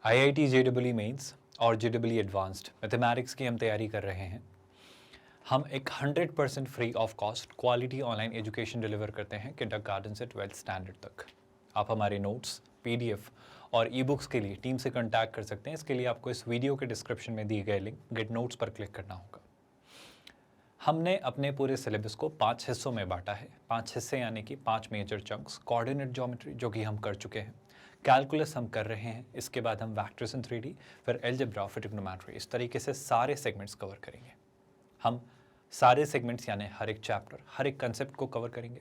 IIT JEE mains और JEE advanced mathematics की हम तैयारी कर रहे हैं। हम एक 100% free of cost quality online education deliver करते हैं किंडरगार्टन से 12th स्टैंडर्ड तक। आप हमारे नोट्स, PDF और ई बुक्स के लिए टीम से कॉन्टैक्ट कर सकते हैं। इसके लिए आपको इस वीडियो के डिस्क्रिप्शन में दिए गए लिंक गेट नोट्स पर क्लिक करना होगा। हमने अपने पूरे सिलेबस को 5 हिस्सों में बांटा है। 5 हिस्से यानी कि 5 मेजर चंक्स। कोऑर्डिनेट ज्योमेट्री जो कि हम कर चुके हैं, कैलकुलस हम कर रहे हैं, इसके बाद हम वेक्टर्स इन 3D, फिर अलजेब्रा, फिर ट्रिग्नोमेट्री, इस तरीके से सारे सेगमेंट्स कवर करेंगे। हम सारे सेगमेंट्स यानी हर एक चैप्टर, हर एक कंसेप्ट को कवर करेंगे,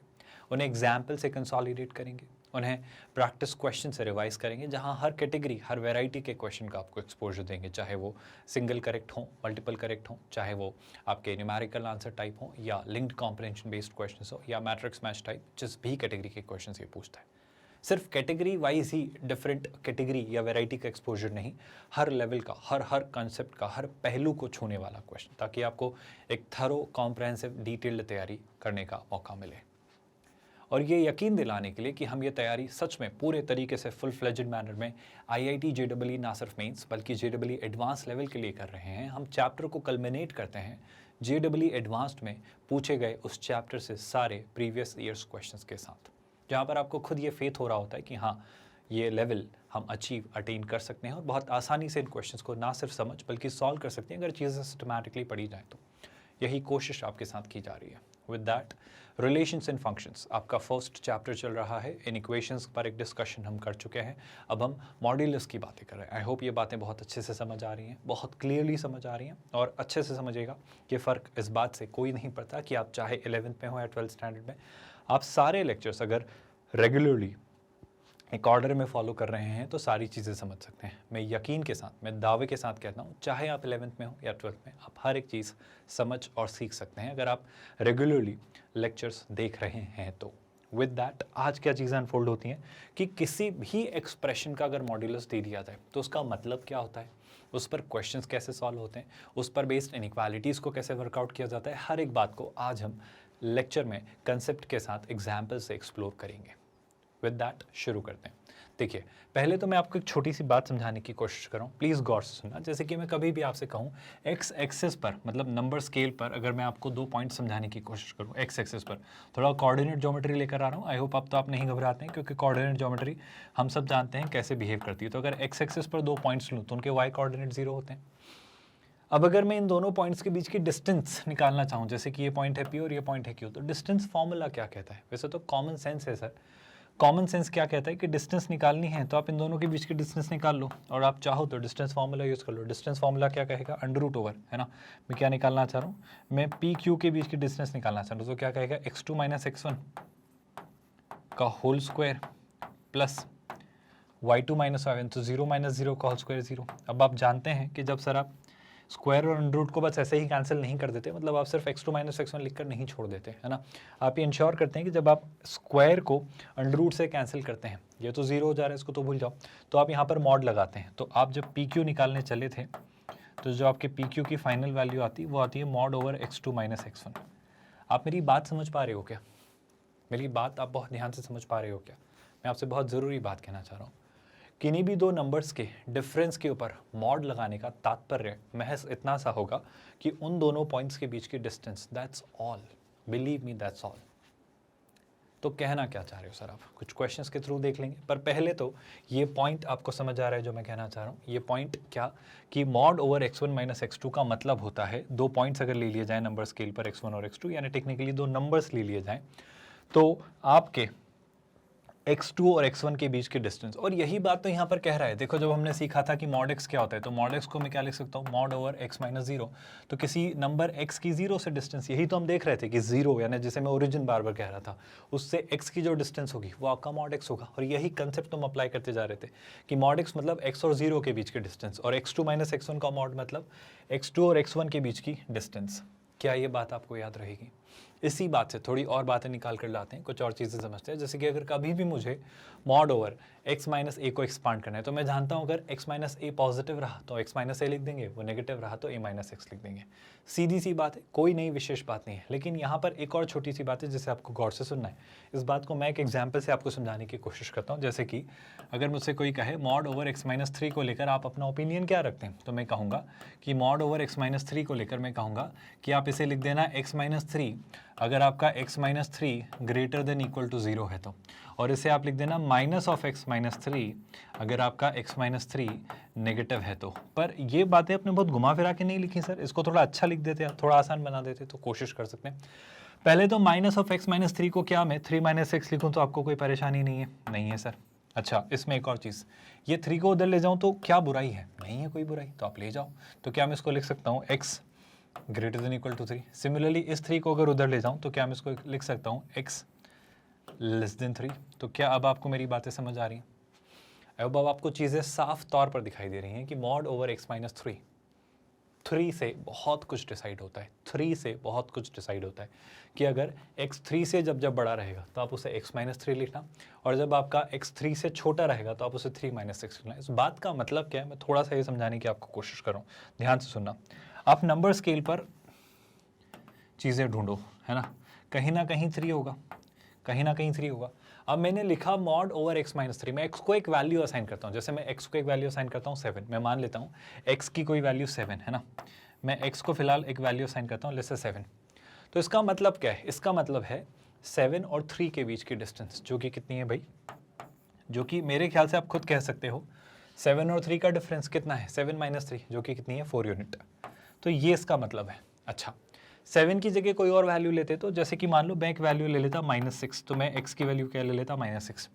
उन्हें एग्जाम्पल से कंसोलिडेट करेंगे, उन्हें प्रैक्टिस क्वेश्चन से रिवाइज करेंगे, जहां हर कैटेगरी, हर वैरायटी के क्वेश्चन का आपको एक्सपोजर देंगे, चाहे वो सिंगल करेक्ट हो, मल्टीपल करेक्ट हो, चाहे वो आपके न्यूमेरिकल आंसर टाइप हो या लिंक्ड कॉम्प्रिहेंशन बेस्ड क्वेश्चंस हो या मैट्रिक्स मैच टाइप, जिस भी कैटेगरी के क्वेश्चन ये पूछता है। सिर्फ कैटेगरी वाइज ही डिफरेंट कैटेगरी या वैरायटी का एक्सपोजर नहीं, हर लेवल का, हर कंसेप्ट का, हर पहलू को छूने वाला क्वेश्चन, ताकि आपको एक थरो कॉम्प्रहेंसिव डिटेल्ड तैयारी करने का मौका मिले। और ये यकीन दिलाने के लिए कि हम ये तैयारी सच में पूरे तरीके से फुल फ्लेजेड मैनर में IIT JEE ना सिर्फ मेंस बल्कि JEE एडवांस लेवल के लिए कर रहे हैं। हम चैप्टर को कल्मिनेट करते हैं JEE एडवांस्ड में पूछे गए उस चैप्टर से सारे प्रीवियस ईयर्स क्वेश्चंस के साथ, जहाँ पर आपको खुद ये फेथ हो रहा होता है कि हाँ, ये लेवल हम अटेन कर सकते हैं और बहुत आसानी से इन क्वेश्चंस को ना सिर्फ समझ बल्कि सॉल्व कर सकते हैं अगर चीज़ें सिस्टमैटिकली पढ़ी जाए तो। यही कोशिश आपके साथ की जा रही है। With that, relations and functions आपका फर्स्ट चैप्टर चल रहा है। इन इक्वेशंस पर एक डिस्कशन हम कर चुके हैं, अब हम मॉड्यूलस की बातें कर रहे हैं। आई होप ये बातें बहुत अच्छे से समझ आ रही हैं, बहुत क्लियरली समझ आ रही हैं और अच्छे से समझिएगा। ये फ़र्क इस बात से कोई नहीं पड़ता कि आप चाहे 11th में हो या 12th स्टैंडर्ड में, आप सारे लेक्चर्स अगर रेगुलरली एक ऑर्डर में फॉलो कर रहे हैं तो सारी चीज़ें समझ सकते हैं। मैं यकीन के साथ, मैं दावे के साथ कहता हूँ, चाहे आप 11th में हो या 12th में, आप हर एक चीज़ समझ और सीख सकते हैं अगर आप रेगुलरली लेक्चर्स देख रहे हैं तो। विद दैट, आज क्या चीज़ें अनफोल्ड होती हैं कि किसी भी एक्सप्रेशन का अगर मॉड्यूलस दे दिया जाए तो उसका मतलब क्या होता है, उस पर क्वेश्चंस कैसे सॉल्व होते हैं, उस पर बेस्ड इनइक्वालिटीज़ को कैसे वर्कआउट किया जाता है, हर एक बात को आज हम लेक्चर में कंसेप्ट के साथ एग्जाम्पल से एक्सप्लोर करेंगे। विद दैट शुरू करते हैं। देखिए, पहले तो मैं आपको एक छोटी सी बात समझाने की कोशिश कर रहा हूँ, प्लीज़ गौर से सुनना। जैसे कि मैं कभी भी आपसे कहूँ एक्स एक्सिस पर, मतलब नंबर स्केल पर, अगर मैं आपको 2 पॉइंट समझाने की कोशिश करूँ एक्स एक्सिस पर, थोड़ा कोऑर्डिनेट ज्योमेट्री लेकर आ रहा हूँ। आई होप अब तो आप नहीं घबराते हैं, क्योंकि कोऑर्डिनेट ज्योमेट्री हम सब जानते हैं कैसे बिहेव करती है। तो अगर एक्स एक्सिस पर 2 पॉइंट्स लूँ तो उनके वाई कोऑर्डिनेट 0 होते हैं। अब अगर मैं इन दोनों पॉइंट्स के बीच की डिस्टेंस निकालना चाहूँ, जैसे कि ये पॉइंट है P और ये पॉइंट है Q, तो डिस्टेंस फॉर्मूला क्या कहता है? वैसे तो कॉमन सेंस है सर। कॉमन सेंस क्या कहता है कि डिस्टेंस निकालनी है तो आप इन दोनों के बीच की डिस्टेंस निकाल लो, और आप चाहो तो डिस्टेंस फार्मूला यूज़ कर लो। डिस्टेंस फार्मूला क्या कहेगा? अंडर रूट ओवर, है ना। मैं क्या निकालना चाह रहा हूँ? मैं PQ के बीच की डिस्टेंस निकालना चाह रहा हूँ, तो क्या कहेगा? x2 - x1 का whole square plus y2 - y1, तो 0 - 0 का होल स्क्वायर 0। अब आप जानते हैं कि जब सर आप स्क्वायर और अंडर रूट को बस ऐसे ही कैंसिल नहीं कर देते, मतलब आप सिर्फ x2 - x1 लिखकर नहीं छोड़ देते, है ना। आप ये इंश्योर करते हैं कि जब आप स्क्वायर को अंडर रूट से कैंसिल करते हैं, ये तो 0 हो जा रहा है, इसको तो भूल जाओ, तो आप यहाँ पर मॉड लगाते हैं। तो आप जब PQ निकालने चले थे तो जो आपके PQ की फाइनल वैल्यू आती है वो आती है मॉड ओवर x2 - x1। आप मेरी बात समझ पा रहे हो क्या? मेरी बात आप बहुत ध्यान से समझ पा रहे हो क्या? मैं आपसे बहुत ज़रूरी बात कहना चाह रहा हूँ। किन्हीं भी 2 नंबर्स के डिफरेंस के ऊपर मॉड लगाने का तात्पर्य महज इतना सा होगा कि उन दोनों पॉइंट्स के बीच की distance, that's all, believe me, that's all. तो कहना क्या चाह रहे हो सर आप? कुछ क्वेश्चंस के थ्रू देख लेंगे, पर पहले तो ये पॉइंट आपको समझ आ रहा है जो मैं कहना चाह रहा हूँ। ये पॉइंट क्या कि मॉड ओवर x1 - x2 का मतलब होता है, 2 पॉइंट्स अगर ले लिए जाए नंबर स्केल पर x1 और x2, यानी टेक्निकली 2 नंबर्स ले लिए जाएँ तो आपके x2 और x1 के बीच की डिस्टेंस। और यही बात तो यहाँ पर कह रहा है। देखो, जब हमने सीखा था कि मॉड x क्या होता है, तो मॉड x को मैं क्या लिख सकता हूँ? Mod over x - 0। तो किसी नंबर x की 0 से डिस्टेंस, यही तो हम देख रहे थे कि 0 यानी जिसे मैं ओरिजिन बार बार कह रहा था, उससे x की जो डिस्टेंस होगी वो आपका मॉड x होगा। और यही कंसेप्ट हम अप्लाई करते जा रहे थे कि मॉड x मतलब x और 0 के बीच की डिस्टेंस, और x2 - x1 का मॉड मतलब x2 और x1 के बीच की डिस्टेंस। क्या ये बात आपको याद रहेगी? इसी बात से थोड़ी और बातें निकाल कर लाते हैं, कुछ और चीज़ें समझते हैं। जैसे कि अगर कभी भी मुझे मॉड ओवर x माइनस ए को एक्सपांड करना है तो मैं जानता हूँ अगर x माइनस ए पॉजिटिव रहा तो x माइनस ए लिख देंगे, वो नेगेटिव रहा तो a माइनस एक्स लिख देंगे। सीधी सी बात है, कोई नई विशेष बात नहीं है। लेकिन यहाँ पर एक और छोटी सी बात है जिसे आपको गौर से सुनना है। इस बात को मैं एक एग्जाम्पल से आपको समझाने की कोशिश करता हूँ। जैसे कि अगर मुझसे कोई कहे mod over x minus three को लेकर आप अपना ओपिनियन क्या रखते हैं, तो मैं कहूँगा कि mod over x minus three को लेकर मैं कहूँगा कि आप इसे लिख देना x माइनस थ्री अगर आपका x minus three greater than equal to 0 है तो, और इसे आप लिख देना minus of x minus three अगर आपका x माइनस थ्री नेगेटिव है तो। पर ये बातें अपने बहुत घुमा फिरा के नहीं लिखी सर, इसको थोड़ा अच्छा लिख देते हैं, थोड़ा आसान बना देते, तो कोशिश कर सकते हैं। पहले तो minus of x minus three को क्या मैं 3 माइनस एक्स लिखूँ तो आपको कोई परेशानी नहीं है? नहीं है सर। अच्छा, इसमें एक और चीज़, ये 3 को उधर ले जाऊँ तो क्या बुराई है? नहीं है कोई बुराई, तो आप ले जाओ। तो क्या मैं इसको लिख सकता हूँ x greater than equal to 3। Similarly इस 3 को अगर उधर ले जाऊं तो क्या मैं इसको लिख सकता हूं x लेस देन 3। तो क्या अब आपको मेरी बातें समझ आ रही हैं? अब आपको चीज़ें साफ तौर पर दिखाई दे रही हैं कि mod over x minus three, 3 से बहुत कुछ डिसाइड होता है। 3 से बहुत कुछ डिसाइड होता है कि अगर x 3 से जब बड़ा रहेगा तो आप उसे x माइनस थ्री लिखना, और जब आपका x 3 से छोटा रहेगा तो आप उसे 3 माइनस एक्स लिखना। इस बात का मतलब क्या है, मैं थोड़ा सा ये समझाने की आपको कोशिश कर रहा हूँ, ध्यान से सुनना। आप नंबर स्केल पर चीज़ें ढूंढो, है ना कहीं 3 होगा, कहीं ना कहीं 3 होगा। अब मैंने लिखा mod over x minus three, मैं x को एक वैल्यू असाइन करता हूँ। जैसे मैं x को एक वैल्यू असाइन करता हूँ 7, मैं मान लेता हूँ x की कोई वैल्यू 7 है ना, मैं x को फिलहाल एक वैल्यू असाइन करता हूँ, जैसे 7। तो इसका मतलब क्या है? इसका मतलब है 7 और 3 के बीच की डिस्टेंस, जो कि कितनी है भाई? जो कि मेरे ख्याल से आप खुद कह सकते हो 7 और 3 का डिफरेंस कितना है? 7 माइनस 3, जो कि कितनी है? 4 यूनिट। तो ये इसका मतलब है। अच्छा, 7 की जगह कोई और वैल्यू लेते तो, जैसे कि मान लो मैं एक वैल्यू ले लेता -6, तो मैं x की वैल्यू क्या ले लेता? -6।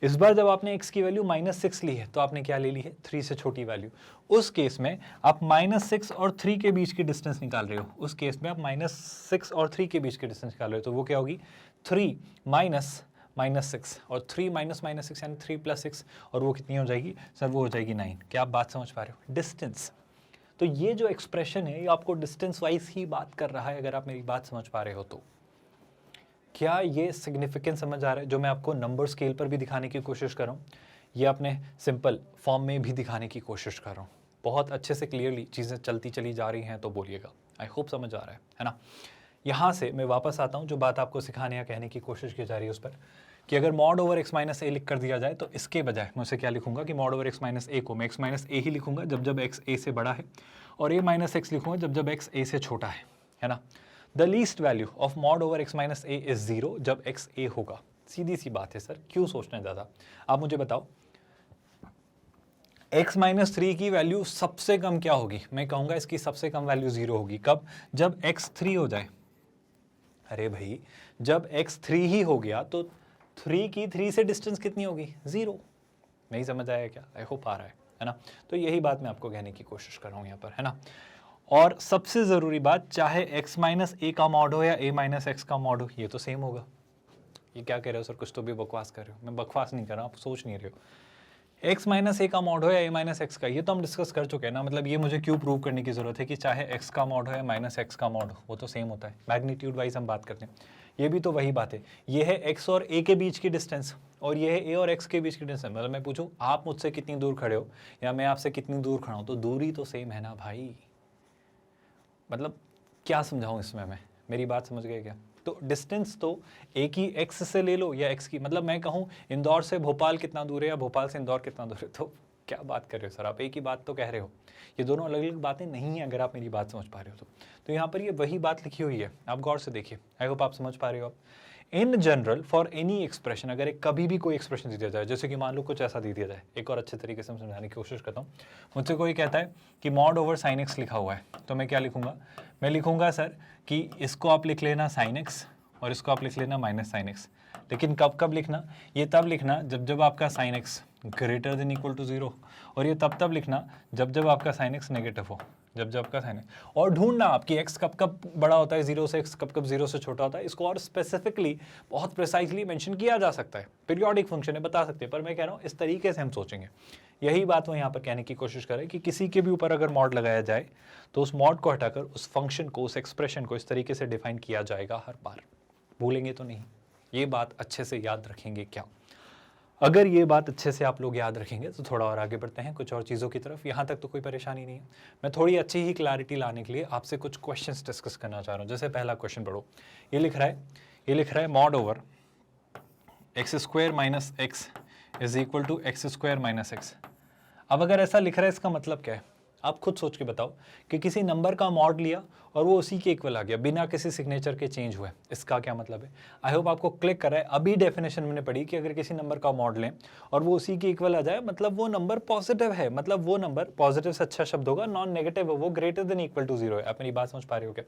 इस बार जब आपने x की वैल्यू -6 ली है तो आपने क्या ले ली है? 3 से छोटी वैल्यू। उस केस में आप -6 और 3 के बीच की डिस्टेंस निकाल रहे हो। उस केस में आप -6 और 3 के बीच की डिस्टेंस निकाल रहे हो, तो वो क्या होगी? 3 माइनस -6 और 3 माइनस -6 यानी 3 + 6, और वो कितनी हो जाएगी सर? वो हो जाएगी 9। क्या आप बात समझ पा रहे हो? डिस्टेंस। तो ये जो एक्सप्रेशन है ये आपको डिस्टेंस वाइज ही बात कर रहा है, अगर आप मेरी बात समझ पा रहे हो तो। क्या ये सिग्निफिकेंस समझ आ रहा है? जो मैं आपको नंबर स्केल पर भी दिखाने की कोशिश कर रहा हूँ, ये अपने सिंपल फॉर्म में भी दिखाने की कोशिश कर रहा हूँ। बहुत अच्छे से क्लियरली चीज़ें चलती चली जा रही हैं तो बोलिएगा। आई होप समझ आ रहा है ना? यहाँ से मैं वापस आता हूँ, जो बात आपको सिखाने या कहने की कोशिश की जा रही है उस पर, कि अगर मॉड ओवर x माइनस ए लिख कर दिया जाए तो इसके बजाय मैं उसे क्या लिखूंगा कि मॉड ओवर x माइनस ए को मैं x माइनस ए ही लिखूंगा जब x a से बड़ा है, और a माइनस एक्स लिखूंगा जब x a से छोटा है ना? The least value of mod over x minus A is 0 जब x a होगा। सीधी सी बात है सर, क्यों सोचना ज़्यादा? आप मुझे बताओ, x माइनस थ्री की वैल्यू सबसे कम क्या होगी? मैं कहूँगा इसकी सबसे कम वैल्यू 0 होगी। कब? जब x 3 हो जाए। अरे भाई, जब x 3 ही हो गया तो 3 की 3 से डिस्टेंस कितनी होगी? 0। नहीं समझ आया क्या? आई होप आ रहा है ना? तो यही बात मैं आपको कहने की कोशिश कर रहा हूँ यहाँ पर, है ना? और सबसे ज़रूरी बात, चाहे x माइनस ए का मॉड हो या a माइनस एक्स का मॉड हो, ये तो सेम होगा। ये क्या कह रहे हो सर? कुछ तो भी बकवास कर रहे हो। मैं बकवास नहीं कर रहा, आप सोच नहीं रहे हो। x माइनस ए का मॉड हो या a माइनस एक्स का, ये तो हम डिस्कस कर चुके हैं ना। मतलब ये मुझे क्यों प्रूव करने की ज़रूरत है कि चाहे x का मॉड हो या माइनस एक्स का मॉड हो, वो तो सेम होता है। मैग्नीट्यूड वाइज हम बात करते हैं, ये भी तो वही बात है। ये है x और a के बीच की डिस्टेंस, और ये है a और x के बीच की डिस्टेंस। मतलब मैं पूछूं आप मुझसे कितनी दूर खड़े हो या मैं आपसे कितनी दूर खड़ा हूँ, तो दूरी तो सेम है ना भाई। मतलब क्या समझाऊँ इसमें मैं? मेरी बात समझ गए क्या? तो डिस्टेंस तो एक ही x से ले लो या x की, मतलब मैं कहूँ इंदौर से भोपाल कितना दूर है या भोपाल से इंदौर कितना दूर है, तो क्या बात कर रहे हो सर आप? एक ही बात तो कह रहे हो। ये दोनों अलग अलग बातें नहीं हैं, अगर आप मेरी बात समझ पा रहे हो तो यहाँ पर ये वही बात लिखी हुई है, आप गौर से देखिए। आई होप आप समझ पा रहे हो। In general for any expression, अगर कभी भी कोई एक्सप्रेशन दे दिया जाए, जैसे कि मान लो कुछ ऐसा दे दिया जाए, एक और अच्छे तरीके से समझाने की कोशिश करता हूँ। मुझसे कोई कहता है कि मॉड ओवर साइन एक्स लिखा हुआ है, तो मैं क्या लिखूंगा? मैं लिखूंगा सर कि इसको आप लिख लेना साइन एक्स और इसको आप लिख लेना माइनस साइन एक्स। लेकिन कब कब लिखना? ये तब लिखना जब आपका sign x greater than equal to 0, और ये तब लिखना जब जब आपका साइन एक्स नेगेटिव हो, जब जब आपका साइन एक्स, और ढूंढना आपकी एक्स कब कब बड़ा होता है 0 से, एक्स कब कब 0 से छोटा होता है। इसको और स्पेसिफिकली बहुत प्रिसाइजली मेंशन किया जा सकता है, पीरियोडिक फंक्शन है, बता सकते हैं, पर मैं कह रहा हूँ इस तरीके से हम सोचेंगे। यही बात वो यहाँ पर कहने की कोशिश करें कि किसी के भी ऊपर अगर मॉड लगाया जाए तो उस मॉड को हटाकर उस फंक्शन को, उस एक्सप्रेशन को इस तरीके से डिफाइन किया जाएगा हर बार। भूलेंगे तो नहीं, ये बात अच्छे से याद रखेंगे क्या? अगर ये बात अच्छे से आप लोग याद रखेंगे तो थोड़ा और आगे बढ़ते हैं कुछ और चीज़ों की तरफ। यहाँ तक तो कोई परेशानी नहीं है। मैं थोड़ी अच्छी ही क्लैरिटी लाने के लिए आपसे कुछ क्वेश्चंस डिस्कस करना चाह रहा हूँ। जैसे पहला क्वेश्चन पढ़ो, ये लिख रहा है mod over x square minus x is equal to x square minus x. अब अगर ऐसा लिख रहा है इसका मतलब क्या है? आप खुद सोच के बताओ कि किसी नंबर का मॉड लिया और वो उसी के इक्वल आ गया बिना किसी सिग्नेचर के चेंज हुए, इसका क्या मतलब है? आई होप आपको क्लिक कर रहा है। अभी डेफिनेशन मैंने पढ़ी कि अगर किसी नंबर का मॉड लें और वो उसी के इक्वल आ जाए, मतलब वो नंबर पॉजिटिव है, मतलब वो नंबर पॉजिटिव से अच्छा शब्द होगा, नॉन नेगेटिव है, वो ग्रेटर देन इक्वल टू 0 है। आप मेरी बात समझ पा रहे हो क्या?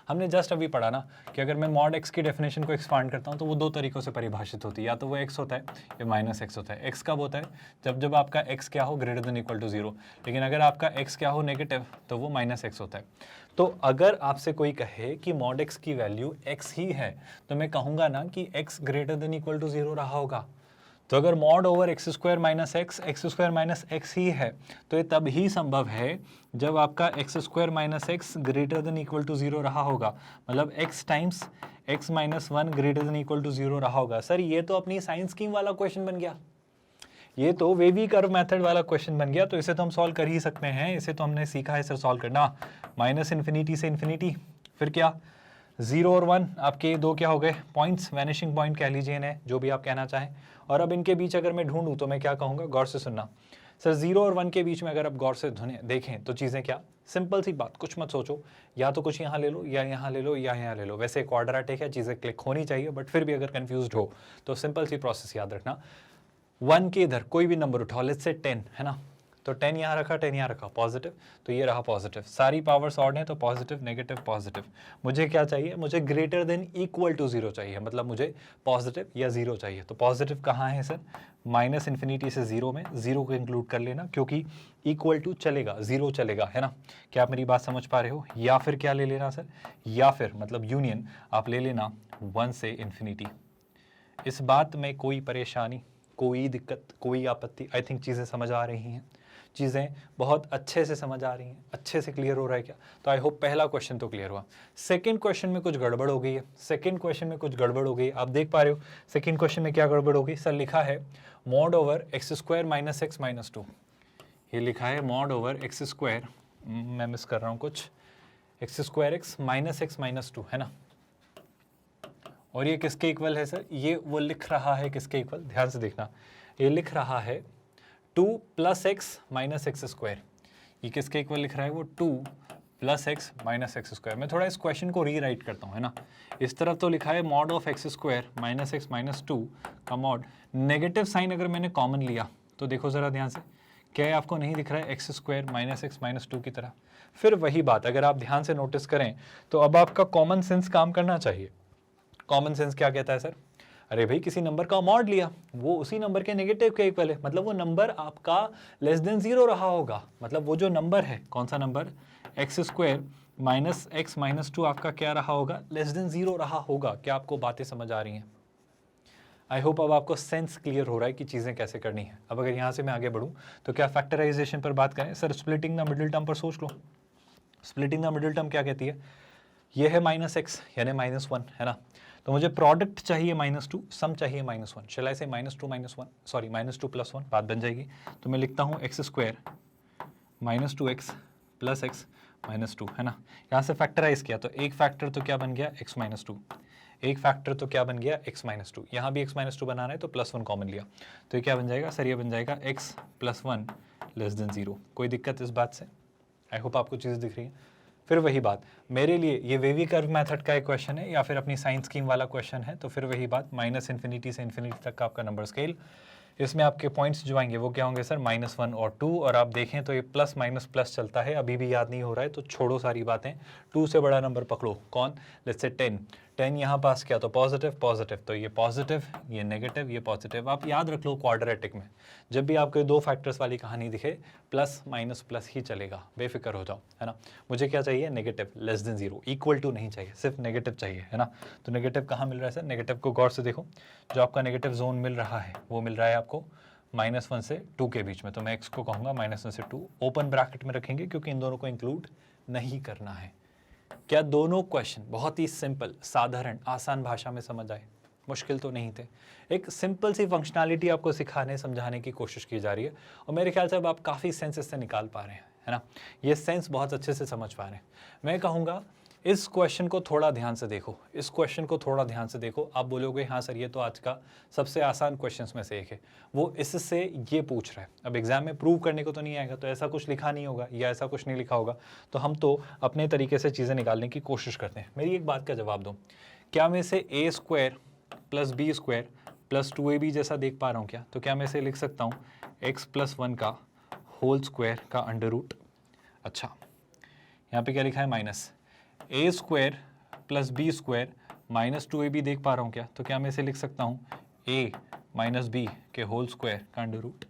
हमने जस्ट अभी पढ़ा ना कि अगर मैं मॉड एक्स की डेफिनेशन को एक्सपांड करता हूँ तो वो दो तरीकों से परिभाषित होती है, या तो वो एक्स होता है या माइनस एक्स होता है। एक्स कब होता है? जब जब आपका एक्स क्या हो, ग्रेटर देन इक्वल टू 0, लेकिन अगर आपका एक्स क्या हो, नेगेटिव, तो वो माइनस एक्स होता है। तो अगर आपसे कोई कहे कि मॉड एक्स की वैल्यू एक्स ही है तो मैं कहूंगा ना कि x greater than equal to 0 रहा होगा। तो अगर mod over x square minus x ही है तो ये तब ही संभव है जब आपका x square minus x greater than equal to 0 रहा होगा, मतलब x times x minus 1 greater than equal to 0 रहा होगा। सर ये तो अपनी साइंस स्कीम वाला क्वेश्चन बन गया, ये तो वेवी कर्व मेथड वाला क्वेश्चन बन गया, तो इसे तो हम सॉल्व कर ही सकते हैं। इसे तो हमने सीखा है सर सॉल्व करना, माइनस इन्फिनिटी से इन्फिनिटी, फिर क्या 0 और 1 आपके दो क्या हो गए पॉइंट्स, वैनिशिंग पॉइंट कह लीजिए इन्हें, जो भी आप कहना चाहें। और अब इनके बीच अगर मैं ढूंढूं तो मैं क्या कहूँगा, गौर से सुनना सर। 0 और 1 के बीच में अगर आप गौर से देखें तो चीज़ें क्या, सिंपल सी बात, कुछ मत सोचो, या तो कुछ यहाँ ले लो या यहाँ ले लो या यहाँ ले लो। वैसे क्वाड्रेटिक है, चीज़ें क्लिक होनी चाहिए, बट फिर भी अगर कंफ्यूज हो तो सिंपल सी प्रोसेस याद रखना। 1 के इधर कोई भी नंबर उठाओ, लेट्स से 10 है ना, तो 10 यहाँ रखा, 10 यहाँ रखा, पॉजिटिव, तो ये रहा पॉजिटिव। सारी पावर्स ऑड हैं तो पॉजिटिव नेगेटिव पॉजिटिव। मुझे क्या चाहिए? मुझे ग्रेटर देन इक्वल टू 0 चाहिए, मतलब मुझे पॉजिटिव या 0 चाहिए। तो पॉजिटिव कहाँ है सर? माइनस इन्फिनिटी से 0 में, 0 को इंक्लूड कर लेना क्योंकि इक्वल टू चलेगा, 0 चलेगा, है ना? क्या आप मेरी बात समझ पा रहे हो? या फिर क्या ले लेना सर, या फिर मतलब यूनियन आप ले लेना 1 से इन्फिनिटी। इस बात में कोई परेशानी, कोई दिक्कत, कोई आपत्ति? आई थिंक चीज़ें समझ आ रही हैं, चीज़ें बहुत अच्छे से समझ आ रही हैं, अच्छे से क्लियर हो रहा है क्या? तो आई होप पहला क्वेश्चन तो क्लियर हुआ। सेकंड क्वेश्चन में कुछ गड़बड़ हो गई है, सेकंड क्वेश्चन में कुछ गड़बड़ हो गई, आप देख पा रहे हो सेकंड क्वेश्चन में क्या गड़बड़ हो गई? सर लिखा है mod over x square minus x minus 2, ये लिखा है मॉड ओवर एक्स स्क्वायर, मैं मिस कर रहा हूँ कुछ, एक्स स्क्वायर एक्स माइनस 2, है ना? और ये किसके इक्वल है सर? ये वो लिख रहा है किसके इक्वल, ध्यान से देखना, ये लिख रहा है 2 plus x minus x square. ये किसके इक्वल लिख रहा है? वो 2 plus x minus x square. मैं थोड़ा इस क्वेश्चन को रीराइट करता हूँ, है ना? इस तरफ तो लिखा है mod of x square minus x minus 2 का मॉड, नेगेटिव साइन अगर मैंने कॉमन लिया तो देखो ज़रा ध्यान से, क्या आपको नहीं दिख रहा है x square minus x minus 2 की तरह? फिर वही बात अगर आप ध्यान से नोटिस करें तो अब आपका कॉमन सेंस काम करना चाहिए। कॉमन सेंस क्या कहता है सर? अरे भाई किसी नंबर का मॉड लिया, वो उसी नंबर के नेगेटिव के इक्वल है, मतलब वो नंबर आपका लेस देन 0 रहा होगा, मतलब वो जो नंबर है, कौन सा number, x square minus x minus 2 आपका क्या रहा होगा? लेस देन 0 रहा होगा। क्या आपको बातें समझ आ रही हैं? आई होप अब आपको सेंस क्लियर हो रहा है कि चीज़ें कैसे करनी है। अब अगर यहाँ से मैं आगे बढ़ूँ तो क्या फैक्टराइजेशन पर बात करें? Sir splitting the middle term पर सोच लो। स्प्लिटिंग द मिडिल टर्म क्या कहती है? ये है माइनस एक्स यानी -1, है ना? तो मुझे प्रोडक्ट चाहिए -2, सम चाहिए -1। चल ऐसे -2 -1, सॉरी -2 + 1 बात बन जाएगी। तो मैं लिखता हूँ x square -2x plus x -2, है ना? यहाँ से फैक्टराइज किया तो एक फैक्टर तो क्या बन गया, x -2, एक फैक्टर तो क्या बन गया, x -2। यहाँ भी x -2 बनाना है तो +1 कॉमन लिया, तो ये क्या बन जाएगा सर? ये बन जाएगा x + 1 < 0। कोई दिक्कत इस बात से? आई होप आपको चीज़ दिख रही है। फिर वही बात, मेरे लिए ये वेवी कर्व मेथड का एक क्वेश्चन है या फिर अपनी साइंस स्कीम वाला क्वेश्चन है, तो फिर वही बात, माइनस इन्फिनिटी से इन्फिनिटी तक का आपका नंबर स्केल, इसमें आपके पॉइंट्स जो आएंगे वो क्या होंगे सर? -1 और 2। और आप देखें तो ये प्लस माइनस प्लस चलता है, अभी भी याद नहीं हो रहा है तो छोड़ो सारी बातें, 2 से बड़ा नंबर पकड़ो, कौन? Let's say 10। 10 यहाँ पास किया तो पॉजिटिव पॉजिटिव, तो ये पॉजिटिव, ये नेगेटिव, ये पॉजिटिव। आप याद रख लो क्वाड्रेटिक में जब भी आपको दो फैक्टर्स वाली कहानी दिखे प्लस माइनस प्लस ही चलेगा, बेफिक्र हो जाओ, है ना। मुझे क्या चाहिए, negative less than zero, equal to नहीं चाहिए, सिर्फ नेगेटिव चाहिए, है ना। तो नेगेटिव कहाँ मिल रहा है सर, नेगेटिव को गौर से देखो, जो आपका नेगेटिव जोन मिल रहा है वो मिल रहा है आपको -1 से 2 के बीच में। तो मैं x को कहूँगा -1 से 2, ओपन ब्रैकेट में रखेंगे क्योंकि इन दोनों को इंक्लूड नहीं करना है। क्या दोनों क्वेश्चन बहुत ही सिंपल, साधारण, आसान भाषा में समझ आए? मुश्किल तो नहीं थे। एक सिंपल सी फंक्शनैलिटी आपको सिखाने समझाने की कोशिश की जा रही है और मेरे ख्याल से अब आप काफ़ी सेंस इससे निकाल पा रहे हैं, है ना। ये सेंस बहुत अच्छे से समझ पा रहे हैं। मैं कहूँगा इस क्वेश्चन को थोड़ा ध्यान से देखो, इस क्वेश्चन को थोड़ा ध्यान से देखो। आप बोलोगे हाँ सर ये तो आज का सबसे आसान क्वेश्चंस में से एक है, वो इससे ये पूछ रहा है। अब एग्जाम में प्रूव करने को तो नहीं आएगा, तो ऐसा कुछ लिखा नहीं होगा या ऐसा कुछ नहीं लिखा होगा, तो हम तो अपने तरीके से चीज़ें निकालने की कोशिश करते हैं। मेरी एक बात का जवाब दो, क्या मैं इसे a² + b² + 2ab जैसा देख पा रहा हूँ क्या? तो क्या मैं इसे लिख सकता हूँ x + 1 का होल स्क्वायर का अंडर रूट। अच्छा, यहाँ पे क्या लिखा है माइनस a² + b² - 2ab देख पा रहा हूँ क्या? तो क्या मैं इसे लिख सकता हूँ a - b के होल स्क्वायर का अंडर रूट।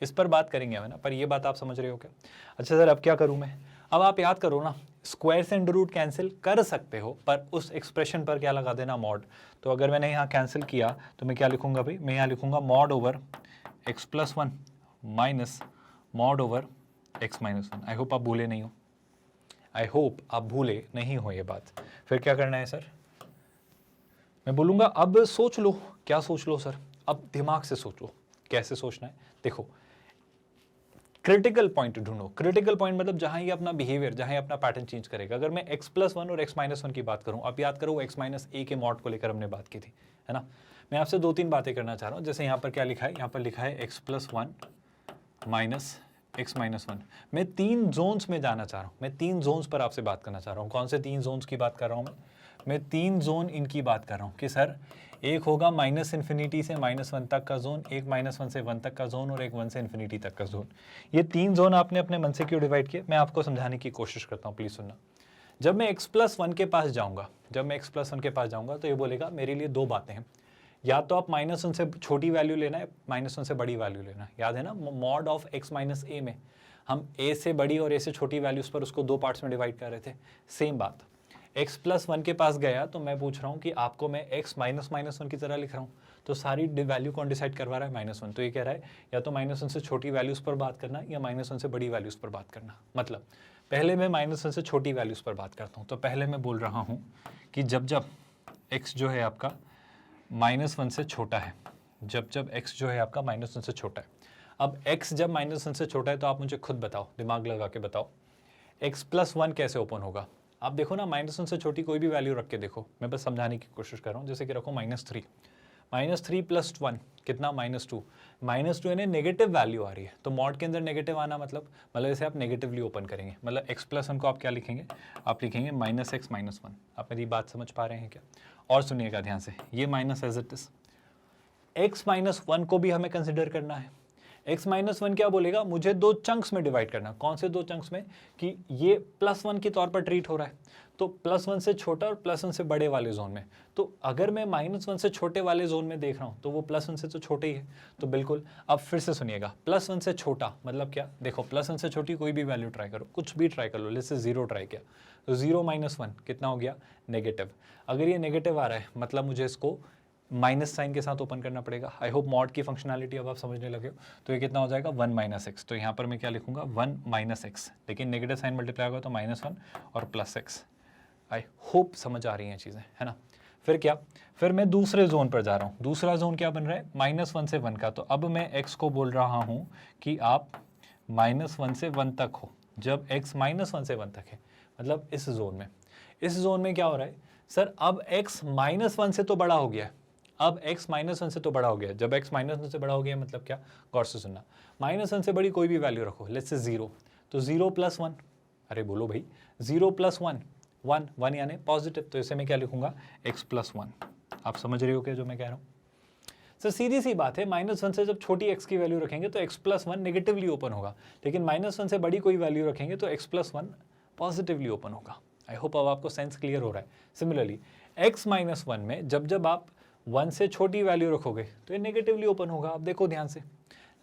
इस पर बात करेंगे हम, ना, पर ये बात आप समझ रहे हो क्या? अच्छा सर अब क्या करूँ मैं? अब आप याद करो ना, स्क्वायर से अंडर रूट कैंसिल कर सकते हो, पर उस एक्सप्रेशन पर क्या लगा देना, मॉड। तो अगर मैंने यहाँ कैंसिल किया तो मैं क्या लिखूंगा भाई, मैं यहाँ लिखूंगा mod over x + 1 minus mod over x - 1। आई होप आप भूले नहीं हो, आई होप आप भूले नहीं हो ये बात। फिर क्या करना है सर? मैं बोलूँगा अब सोच लो। क्या सोच लो सर? अब दिमाग से सोचो, कैसे सोचना है। देखो, क्रिटिकल पॉइंट ढूंढो। क्रिटिकल पॉइंट मतलब जहां ये अपना बिहेवियर, जहां ये अपना पैटर्न चेंज करेगा। अगर मैं x + 1 और x - 1 की बात करूं, आप याद करो x - a के मॉड को लेकर हमने बात की थी, है ना। मैं आपसे 2-3 बातें करना चाह रहा हूं। जैसे यहाँ पर क्या लिखा है, यहाँ पर लिखा है x + 1 माइनस x - 1। मैं 3 जोन्स में जाना चाह रहा हूँ, मैं 3 जोन्स पर आपसे बात करना चाह रहा हूँ। कौन से 3 जोन्स की बात कर रहा हूँ मैं 3 जोन इनकी बात कर रहा हूँ कि सर एक होगा -∞ से -1 तक का जोन, एक -1 से 1 तक का जोन और एक 1 से ∞ तक का जोन। ये 3 जोन आपने अपने मन से क्यों डिवाइड किए, मैं आपको समझाने की कोशिश करता हूँ, प्लीज सुनना। जब मैं x + 1 के पास जाऊँगा, तो ये बोलेगा मेरे लिए 2 बातें हैं, या तो आप -1 से छोटी वैल्यू लेना है, -1 से बड़ी वैल्यू लेना है। याद है ना, मॉड ऑफ x - a में हम a से बड़ी और a से छोटी वैल्यूज पर उसको 2 पार्ट्स में डिवाइड कर रहे थे। सेम बात, x + 1 के पास गया तो मैं पूछ रहा हूँ कि आपको मैं x - -1 की तरह लिख रहा हूँ, तो सारी वैल्यू कौन डिसाइड करवा रहा है, -1। तो ये कह रहा है या तो -1 से छोटी वैल्यूज पर बात करना या -1 से बड़ी वैल्यूज पर बात करना। मतलब पहले मैं -1 से छोटी वैल्यूज पर बात करता हूँ। तो पहले मैं बोल रहा हूँ कि जब जब x जो है आपका -1 से छोटा है, जब जब x जो है आपका -1 से छोटा है। अब x जब -1 से छोटा है तो आप मुझे खुद बताओ, दिमाग लगा के बताओ, x + 1 कैसे ओपन होगा? आप देखो ना, -1 से छोटी कोई भी वैल्यू रख के देखो, मैं बस समझाने की कोशिश कर रहा हूँ। जैसे कि रखो -3 + 1 कितना, -2। -2 यानी नेगेटिव वैल्यू आ रही है, तो मॉड के अंदर नेगेटिव आना मतलब इसे आप नेगेटिवली ओपन करेंगे। मतलब x + 1 को आप क्या लिखेंगे, आप लिखेंगे -x - 1। आप मेरी बात समझ पा रहे हैं क्या? और सुनिएगा ध्यान से, ये minus as it is, x - 1 को भी हमें कंसिडर करना है। x - 1 क्या बोलेगा, मुझे 2 चंक्स में डिवाइड करना। कौन से 2 चंक्स में? कि ये +1 के तौर पर ट्रीट हो रहा है, तो +1 से छोटा और +1 से बड़े वाले जोन में। तो अगर मैं -1 से छोटे वाले जोन में देख रहा हूँ तो वो +1 से तो छोटे ही है, तो बिल्कुल। अब फिर से सुनिएगा, +1 से छोटा मतलब क्या? देखो, +1 से छोटी कोई भी वैल्यू ट्राई करो, कुछ भी ट्राई कर लो। जैसे 0 ट्राई किया तो 0 - 1 कितना हो गया, नेगेटिव। अगर ये नेगेटिव आ रहा है मतलब मुझे इसको माइनस साइन के साथ ओपन करना पड़ेगा। आई होप मॉड की फंक्शनैलिटी अब आप समझने लगे हो। तो ये कितना हो जाएगा, 1 - x। तो यहाँ पर मैं क्या लिखूंगा, 1 - x, लेकिन नेगेटिव साइन मल्टीप्लाई होगा तो -1 और +x। आई होप समझ आ रही हैं चीज़ें, है ना। फिर क्या, फिर मैं दूसरे जोन पर जा रहा हूँ। दूसरा जोन क्या बन रहा है, -1 से 1 का। तो अब मैं x को बोल रहा हूँ कि आप -1 से 1 तक हो। जब x -1 से 1 तक है, मतलब इस जोन में। इस जोन में क्या हो रहा है सर, अब x -1 से तो बड़ा हो गया है। अब x -1 से तो बड़ा हो गया। जब x -1 से बड़ा हो गया मतलब क्या, गौर से सुनना, -1 से बड़ी कोई भी वैल्यू रखो, लेट्स से 0। तो 0 + 1, अरे बोलो भाई, 0 + 1 1 यानी पॉजिटिव। तो इसे मैं क्या लिखूंगा, x + 1। आप समझ रहे हो क्या जो मैं कह रहा हूँ? सर सीधी सी बात है, -1 से जब छोटी x की वैल्यू रखेंगे तो x + 1 नेगेटिवली ओपन होगा, लेकिन -1 से बड़ी कोई वैल्यू रखेंगे तो x + 1 पॉजिटिवली ओपन होगा। आई होप अब आपको सेंस क्लियर हो रहा है। सिमिलरली x माइनस वन में जब जब आप 1 से छोटी वैल्यू रखोगे तो ये नेगेटिवली ओपन होगा, आप देखो ध्यान से।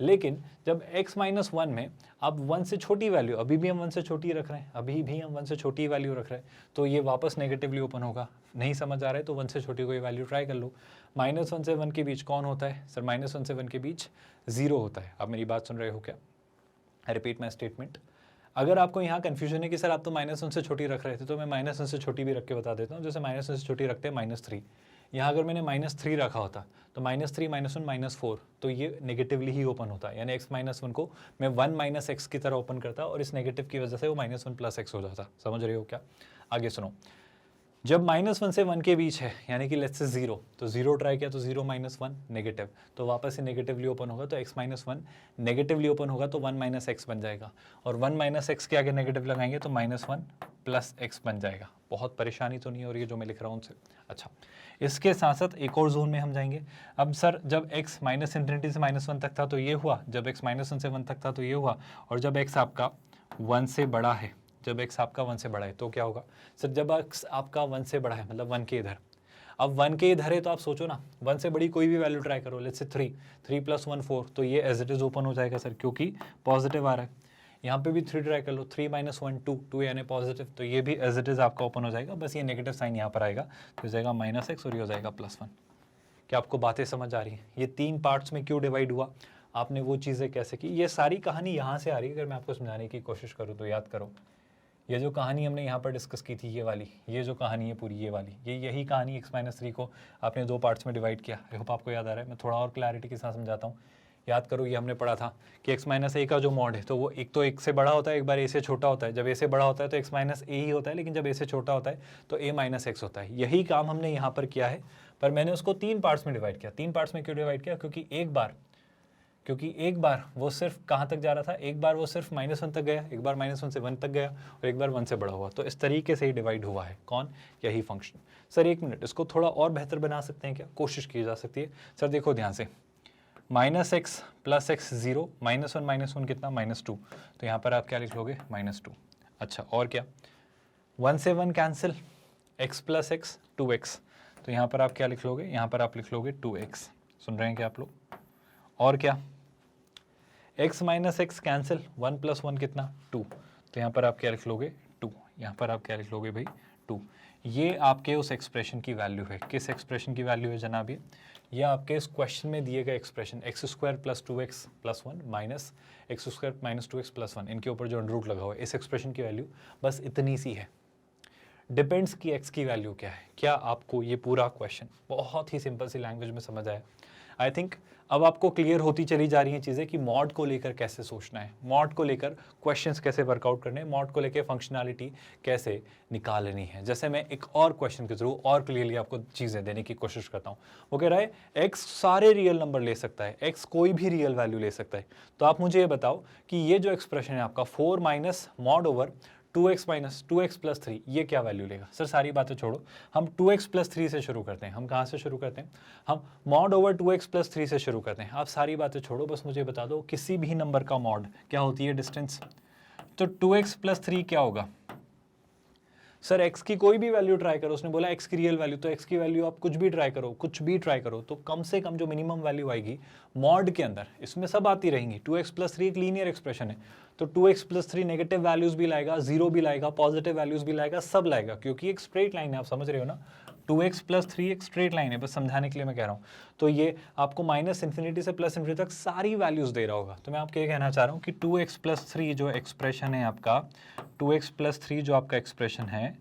लेकिन जब x माइनस वन में आप 1 से छोटी वैल्यू, अभी भी हम 1 से छोटी रख रहे हैं, अभी भी हम 1 से छोटी वैल्यू रख रहे हैं, तो ये वापस नेगेटिवली ओपन होगा। नहीं समझ आ रहा है तो 1 से छोटी कोई वैल्यू ट्राई कर लो। -1 से 1 के बीच कौन होता है सर? -1 से 1 के बीच 0 होता है। आप मेरी बात सुन रहे हो क्या? I repeat my statement. अगर आपको यहाँ कन्फ्यूजन है कि सर आप तो -1 से छोटी रख रहे थे, तो मैं -1 से छोटी भी रख के बता देता हूँ। जैसे -1 से छोटी रखते हैं -3, यहाँ अगर मैंने -3 रखा होता तो -3 -1 -4, तो ये नेगेटिवली ही ओपन होता है। यानी x माइनस वन को मैं 1 - x की तरह ओपन करता और इस नेगेटिव की वजह से वो -1 + x हो जाता। समझ रहे हो क्या? आगे सुनो, जब -1 से 1 के बीच है यानी कि लेट्स से 0, तो 0 ट्राई किया तो 0 - 1 नेगेटिव, तो वापस से नेगेटिवली ओपन होगा, तो x minus one negatively open होगा तो 1 - x बन जाएगा, और 1 - x के आगे नेगेटिव लगाएंगे तो -1 + x बन जाएगा। बहुत परेशानी तो नहीं हो रही है जो मैं लिख रहा हूँ उनसे? अच्छा, इसके साथ साथ एक और जोन में हम जाएंगे। अब सर जब x -∞ से -1 तक था तो ये हुआ, जब x -1 से 1 तक था तो ये हुआ, और जब x आपका 1 से बड़ा है, जब x आपका 1 से बड़ा है तो क्या होगा सर? जब x आपका 1 से बड़ा है मतलब 1 के इधर, अब 1 के इधर है तो आप सोचो ना, 1 से बड़ी कोई भी वैल्यू ट्राई करो, लेट्स से 3 + 1 4, तो ये एज इट इज़ ओपन हो जाएगा सर, क्योंकि पॉजिटिव आ रहा है। यहाँ पे भी 3 ट्राई कर लो, 3 - 1 2, 2 यानी पॉजिटिव, तो ये भी एज इट इज़ आपका ओपन हो जाएगा, बस ये नेगेटिव साइन यहाँ पर आएगा, तो हो जाएगा -x और ये हो जाएगा +1। क्या आपको बातें समझ आ रही हैं? ये 3 पार्ट्स में क्यों डिवाइड हुआ, आपने वो चीज़ें कैसे की, ये सारी कहानी यहाँ से आ रही है। अगर मैं आपको समझाने की कोशिश करूँ तो याद करो, ये जो कहानी हमने यहाँ पर डिस्कस की थी, ये वाली, ये जो कहानी है पूरी, ये वाली, यही कहानी x - 3 को आपने 2 पार्ट्स में डिवाइड किया। आई होप आपको याद आ रहा है। मैं थोड़ा और क्लैरिटी के साथ समझाता हूँ। याद करो, ये हमने पढ़ा था कि x - a का जो मॉड है तो वो एक तो 1 से बड़ा होता है, एक बार a से छोटा होता है। जब a से बड़ा होता है तो x - a ही होता है, लेकिन जब a से छोटा होता है तो a - x होता है। यही काम हमने यहाँ पर किया है, पर मैंने उसको 3 पार्ट्स में डिवाइड किया। 3 पार्ट्स में क्यों डिवाइड किया? क्योंकि एक बार वो सिर्फ कहाँ तक जा रहा था, एक बार वो सिर्फ -1 तक गया, एक बार -1 से 1 तक गया, और एक बार 1 से बड़ा हुआ। तो इस तरीके से ही डिवाइड हुआ है। कौन? यही फंक्शन। सर 1 मिनट, इसको थोड़ा और बेहतर बना सकते हैं क्या? कोशिश की जा सकती है। सर देखो ध्यान से, -x + x 0, -1 - 1 कितना? -2, तो यहाँ पर आप क्या लिख लोगे? -2। अच्छा, और क्या? 1 से 1 कैंसिल, x + x 2x, तो यहाँ पर आप क्या लिख लोगे? यहाँ पर आप लिख लोगे 2x। सुन रहे हैं क्या आप लोग? और क्या? x - x कैंसिल, 1 + 1 कितना? 2, तो यहाँ पर आप क्या लिख लोगे? 2। यहाँ पर आप क्या लिख लोगे भाई? 2। ये आपके उस एक्सप्रेशन की वैल्यू है। किस एक्सप्रेशन की वैल्यू है जनाब? ये आपके इस क्वेश्चन में दिए गए expression x² + 2x + 1 minus x² - 2x + 1, इनके ऊपर जो अंडर लगा हुआ है, इस एक्सप्रेशन की वैल्यू बस इतनी सी है। डिपेंड्स की x की वैल्यू क्या है। क्या आपको ये पूरा क्वेश्चन बहुत ही सिंपल सी लैंग्वेज में समझ आया? आई थिंक अब आपको क्लियर होती चली जा रही हैं चीज़ें कि मॉड को लेकर कैसे सोचना है, मॉड को लेकर क्वेश्चंस कैसे वर्कआउट करने हैं, मॉड को लेकर फंक्शनैलिटी कैसे निकालनी है। जैसे मैं एक और क्वेश्चन के थ्रू और क्लियरली आपको चीज़ें देने की कोशिश करता हूँ। वो कह रहा है x सारे रियल नंबर ले सकता है, x कोई भी रियल वैल्यू ले सकता है। तो आप मुझे ये बताओ कि ये जो एक्सप्रेशन है आपका 4 minus mod over 2x - 2x + 3, ये क्या वैल्यू लेगा? सर सारी बातें छोड़ो, हम 2x + 3 से शुरू करते हैं। हम कहाँ से शुरू करते हैं? हम मॉड ओवर 2x + 3 से शुरू करते हैं। आप सारी बातें छोड़ो, बस मुझे बता दो किसी भी नंबर का मॉड क्या होती है? डिस्टेंस। तो 2x + 3 क्या होगा? सर x की कोई भी वैल्यू ट्राई करो, उसने बोला x की रियल वैल्यू, तो x की वैल्यू आप कुछ भी ट्राई करो, कुछ भी ट्राई करो, तो कम से कम जो मिनिमम वैल्यू आएगी मॉड के अंदर, इसमें सब आती रहेंगी। 2x + 3 एक लीनियर एक्सप्रेशन है, तो 2x + 3 नेगेटिव वैल्यूज भी लाएगा, 0 भी लाएगा, पॉजिटिव वैल्यूज भी लाएगा, सब लाएगा, क्योंकि एक स्ट्रेट लाइन है। आप समझ रहे हो ना? 2x + 3 एक स्ट्रेट लाइन है, बस समझाने के लिए मैं कह रहा हूँ। तो ये आपको -∞ से +∞ तक सारी वैल्यूज दे रहा होगा। तो मैं आपको ये कहना चाह रहा हूँ कि 2x + 3 जो एक्सप्रेशन है आपका, 2x + 3 जो आपका एक्सप्रेशन है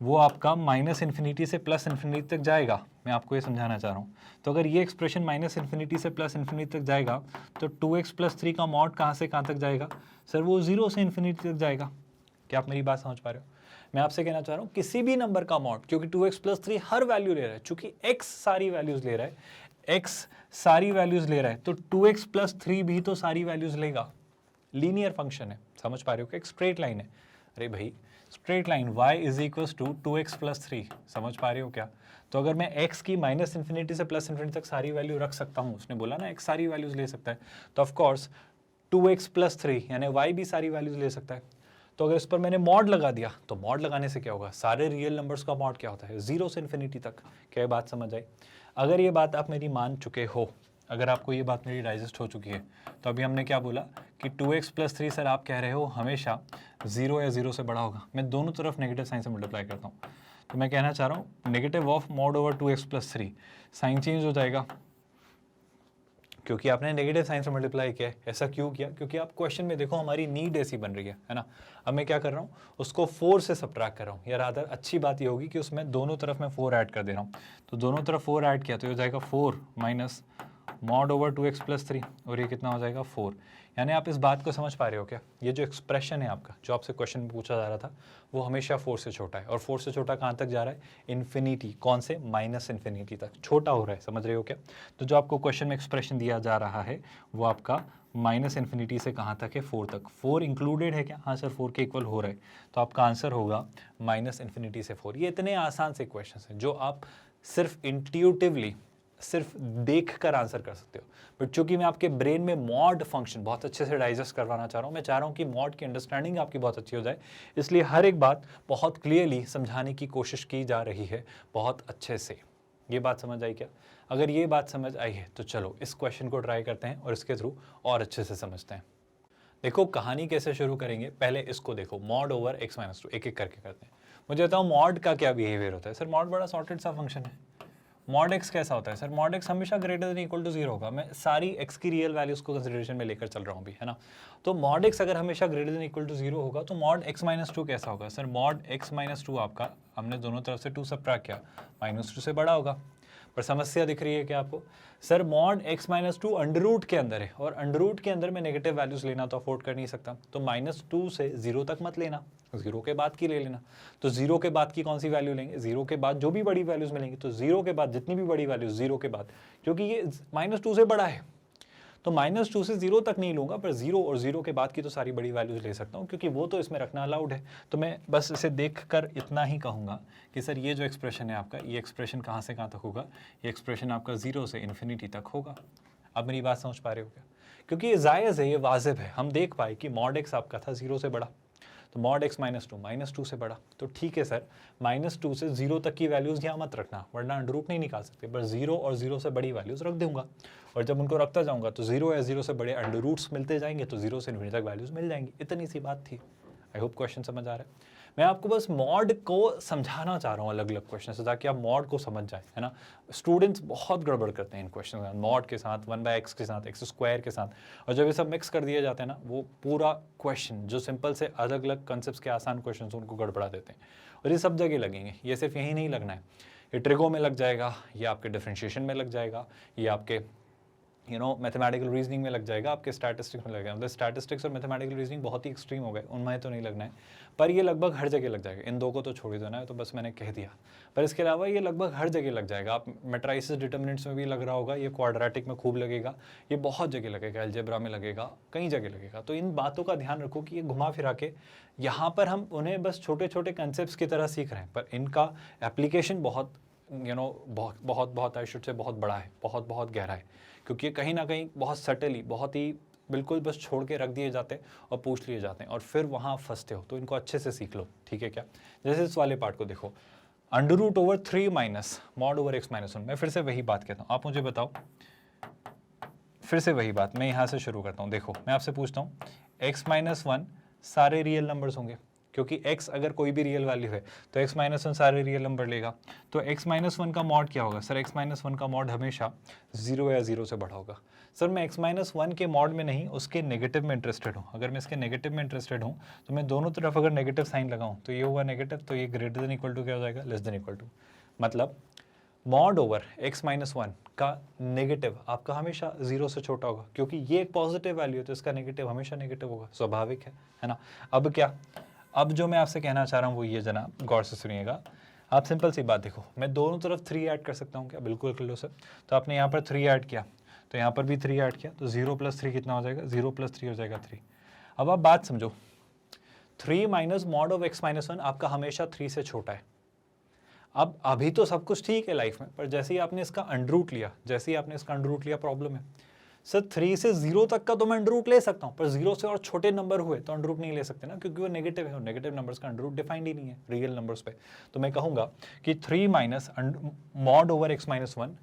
वो आपका -∞ से +∞ तक जाएगा। मैं आपको ये समझाना चाह रहा हूँ। तो अगर ये एक्सप्रेशन -∞ से +∞ तक जाएगा तो 2x + 3 का मॉड कहाँ से कहाँ तक जाएगा? सर वो 0 से ∞ तक जाएगा। क्या आप मेरी बात समझ पा रहे हो? मैं आपसे कहना चाह रहा हूँ किसी भी नंबर का मॉड, क्योंकि 2x + 3 हर वैल्यू ले रहा है, चूंकि x सारी वैल्यूज ले रहा है, x सारी वैल्यूज ले रहा है, तो 2x + 3 भी तो सारी वैल्यूज लेगा। लीनियर फंक्शन है, समझ पा रहे हो? कि एक स्ट्रेट लाइन है। अरे भाई स्ट्रेट लाइन y = 2x + 3, समझ पा रहे हो क्या? तो अगर मैं x की -∞ से +∞ तक सारी वैल्यू रख सकता हूँ, उसने बोला ना x सारी वैल्यूज ले सकता है, तो ऑफ कोर्स 2x + 3 यानी y भी सारी वैल्यूज ले सकता है। तो अगर इस पर मैंने मॉड लगा दिया तो मॉड लगाने से क्या होगा, सारे रियल नंबर्स का मॉड क्या होता है, 0 से इन्फिनिटी तक। क्या ये बात समझ आई? अगर ये बात आप मेरी मान चुके हो, अगर आपको ये बात मेरी डाइजेस्ट हो चुकी है, तो अभी हमने क्या बोला कि 2x + 3 सर आप कह रहे हो हमेशा 0 या 0 से बड़ा होगा। मैं दोनों तरफ नेगेटिव साइन से मल्टीप्लाई करता हूँ, तो मैं कहना चाह रहा हूँ negative of mod over 2x + 3, sign change हो जाएगा क्योंकि आपने नेगेटिव साइन से मल्टीप्लाई किया है। ऐसा क्यों किया? क्योंकि आप क्वेश्चन में देखो हमारी नीड ऐसी बन रही है ना। अब मैं क्या कर रहा हूँ, उसको 4 से सब्ट्रैक्ट कर रहा हूँ, या रादर अच्छी बात ये होगी कि उसमें दोनों तरफ मैं 4 ऐड कर दे रहा हूँ। तो दोनों तरफ 4 ऐड किया तो ये हो जाएगा 4 माइनस मॉड ओवर 2x + 3, और ये कितना हो जाएगा 4। यानी आप इस बात को समझ पा रहे हो क्या? ये जो एक्सप्रेशन है आपका, जो आपसे क्वेश्चन में पूछा जा रहा था, वो हमेशा 4 से छोटा है। और 4 से छोटा कहाँ तक जा रहा है? इन्फिनिटी। कौन से? -इन्फिनिटी तक छोटा हो रहा है। समझ रहे हो क्या? तो जो आपको क्वेश्चन में एक्सप्रेशन दिया जा रहा है वो आपका -इन्फिनिटी से कहाँ तक है? 4 तक। 4 इंक्लूडेड है क्या? हाँ सर, 4 के इक्वल हो रहा है, तो आपका आंसर होगा -इन्फिनिटी से 4। ये इतने आसान से क्वेश्चन हैं जो आप सिर्फ इंट्यूटिवली, सिर्फ देख कर आंसर कर सकते हो। बट चूंकि मैं आपके ब्रेन में मॉड फंक्शन बहुत अच्छे से डाइजेस्ट करवाना चाह रहा हूँ, मैं चाह रहा हूँ कि मॉड की अंडरस्टैंडिंग आपकी बहुत अच्छी हो जाए, इसलिए हर एक बात बहुत क्लियरली समझाने की कोशिश की जा रही है बहुत अच्छे से। ये बात समझ आई क्या? अगर ये बात समझ आई है तो चलो इस क्वेश्चन को ट्राई करते हैं और इसके थ्रू और अच्छे से समझते हैं। देखो कहानी कैसे शुरू करेंगे, पहले इसको देखो, मॉड ओवर x - 2, एक एक करके करते हैं। मुझे बताओ मॉड का क्या बिहेवियर होता है? सर मॉड बड़ा सॉर्टेड सा फंक्शन है। मॉड x कैसा होता है? सर मॉड x हमेशा ग्रेटर देन इक्वल टू 0 होगा। मैं सारी x की रियल वैल्यूज को कंसिडरेशन में लेकर चल रहा हूँ अभी, है ना। तो मॉड x अगर हमेशा ग्रेटर देन इक्वल टू 0 होगा तो मॉड x - 2 कैसा होगा? सर मॉड x - 2 आपका, हमने दोनों तरफ से 2 सब्ट्रैक्ट किया, -2 से बड़ा होगा। पर समस्या दिख रही है क्या आपको? Sir mod x - 2 under root के अंदर है, और अंडर रूट के अंदर मैं नेगेटिव वैल्यूज लेना तो अफोर्ड कर नहीं सकता, तो -2 से 0 तक मत लेना, 0 के बाद की ले लेना। तो 0 के बाद की कौन सी वैल्यू लेंगे? 0 के बाद जो भी बड़ी वैल्यूज मिलेंगी, तो 0 के बाद जितनी भी बड़ी वैल्यूज 0 के बाद, क्योंकि ये -2 से बड़ा है तो -2 से 0 तक नहीं लूँगा, पर 0 और 0 के बाद की तो सारी बड़ी वैल्यूज ले सकता हूँ, क्योंकि वो तो इसमें रखना अलाउड है। तो मैं बस इसे देखकर इतना ही कहूँगा कि सर ये जो एक्सप्रेशन है आपका, ये एक्सप्रेशन कहाँ से कहाँ तक होगा? ये एक्सप्रेशन आपका 0 से इन्फिनिटी तक होगा। अब मेरी बात समझ पा रहे हो क्या? क्योंकि ये जायज़ है, ये वाजिब है। हम देख पाए कि मॉड x आपका था 0 से बड़ा, तो मॉड x - 2 से बड़ा, तो ठीक है सर, -2 से 0 तक की वैल्यूज़ यहाँ मत रखना, वरना अंडर रूट नहीं निकाल सकते। पर 0 और 0 से बड़ी वैल्यूज़ रख दूंगा, और जब उनको रखता जाऊंगा तो 0 या 0 से बड़े अंडर रूट्स मिलते जाएंगे, तो 0 से इन्फिनिटी तक वैल्यूज़ मिल जाएंगी। इतनी सी बात थी। आई होप क्वेश्चन समझ आ रहा है। मैं आपको बस मॉड को समझाना चाह रहा हूँ अलग अलग क्वेश्चन से, ताकि आप मॉड को समझ जाए, है ना। स्टूडेंट्स बहुत गड़बड़ करते हैं इन क्वेश्चन के साथ, मॉड के साथ, 1/x के साथ, x² के साथ, और जब ये सब मिक्स कर दिए जाते हैं ना, वो पूरा क्वेश्चन जो सिंपल से अलग अलग कंसेप्ट के आसान क्वेश्चन उनको गड़बड़ा देते हैं। और ये सब जगह लगेंगे, ये सिर्फ यही नहीं लगना है, ये ट्रिगो में लग जाएगा, ये आपके डिफरेंशिएशन में लग जाएगा, ये आपके मैथमेटिकल रीजनिंग में लग जाएगा, आपके स्टैटिस्टिक्स में लग जाएगा। मतलब स्टैटिस्टिक्स और मैथमेटिकल रीजनिंग बहुत ही एक्सट्रीम हो गए, उनमें तो नहीं लगना है, पर ये लगभग हर जगह लग जाएगा। इन दो को तो छोड़ ही देना है, तो बस मैंने कह दिया। पर इसके अलावा ये लगभग हर जगह लग जाएगा। आप मैट्रिसेस डिटर्मिनेंट्स में भी लग रहा होगा, ये क्वाड्रेटिक में खूब लगेगा, ये बहुत जगह लगेगा, अलजेब्रा में लगेगा, कई जगह लगेगा। तो इन बातों का ध्यान रखो कि ये घुमा फिरा के यहाँ पर हम उन्हें बस छोटे छोटे कंसेप्ट की तरह सीख रहे हैं, पर इनका एप्लीकेशन बहुत बहुत आई शुड से बहुत बड़ा है, बहुत गहरा है, क्योंकि कहीं ना कहीं बहुत सटली, बहुत ही बिल्कुल बस छोड़ के रख दिए जाते हैं और पूछ लिए जाते हैं, और फिर वहाँ फंसते हो। तो इनको अच्छे से सीख लो, ठीक है क्या? जैसे इस वाले पार्ट को देखो, √3 माइनस मॉड ओवर x - 1। मैं फिर से वही बात कहता हूँ, आप मुझे बताओ, फिर से वही बात, मैं यहाँ से शुरू करता हूँ। देखो मैं आपसे पूछता हूँ, x - 1 सारे रियल नंबर्स होंगे, क्योंकि x अगर कोई भी रियल वैल्यू है तो x - 1 सारे रियल नंबर लेगा। तो x - 1 का मॉड क्या होगा? सर x - 1 का मॉड हमेशा 0 या 0 से बड़ा होगा। सर मैं x - 1 के मॉड में नहीं, उसके नेगेटिव में इंटरेस्टेड हूँ। अगर मैं इसके नेगेटिव में इंटरेस्टेड हूँ तो मैं दोनों तरफ अगर नेगेटिव साइन लगाऊँ तो ये हुआ नेगेटिव, तो ये ग्रेटर देन इक्वल टू क्या हो जाएगा? Less than equal to. मतलब मॉड ओवर x - 1 का नेगेटिव आपका हमेशा 0 से छोटा होगा, क्योंकि ये एक पॉजिटिव वैल्यू है तो इसका नेगेटिव हमेशा नेगेटिव होगा, स्वाभाविक है ना। अब क्या, अब जो मैं आपसे कहना चाह रहा हूँ वो ये, जनाब गौर से सुनिएगा। आप सिंपल सी बात देखो, मैं दोनों तरफ 3 ऐड कर सकता हूँ क्या? बिल्कुल कर लो सर। तो आपने यहाँ पर 3 ऐड किया, तो यहाँ पर भी 3 ऐड किया, तो 0 + 3 कितना हो जाएगा? 0 + 3 हो जाएगा 3। अब आप बात समझो, 3 माइनस मॉड ऑफ x - 1 आपका हमेशा 3 से छोटा है। अब अभी तो सब कुछ ठीक है लाइफ में, पर जैसे ही आपने इसका अंडर रूट लिया, प्रॉब्लम है। सर 3 से 0 तक का तो मैं अंडर रूट ले सकता हूँ, पर 0 से और छोटे नंबर हुए तो अंडर रूट नहीं ले सकते ना, क्योंकि वो नेगेटिव है और नेगेटिव नंबर्स का अंडर रूट डिफाइंड ही नहीं है रियल नंबर्स पे। तो मैं कहूँगा कि 3 minus mod over x minus 1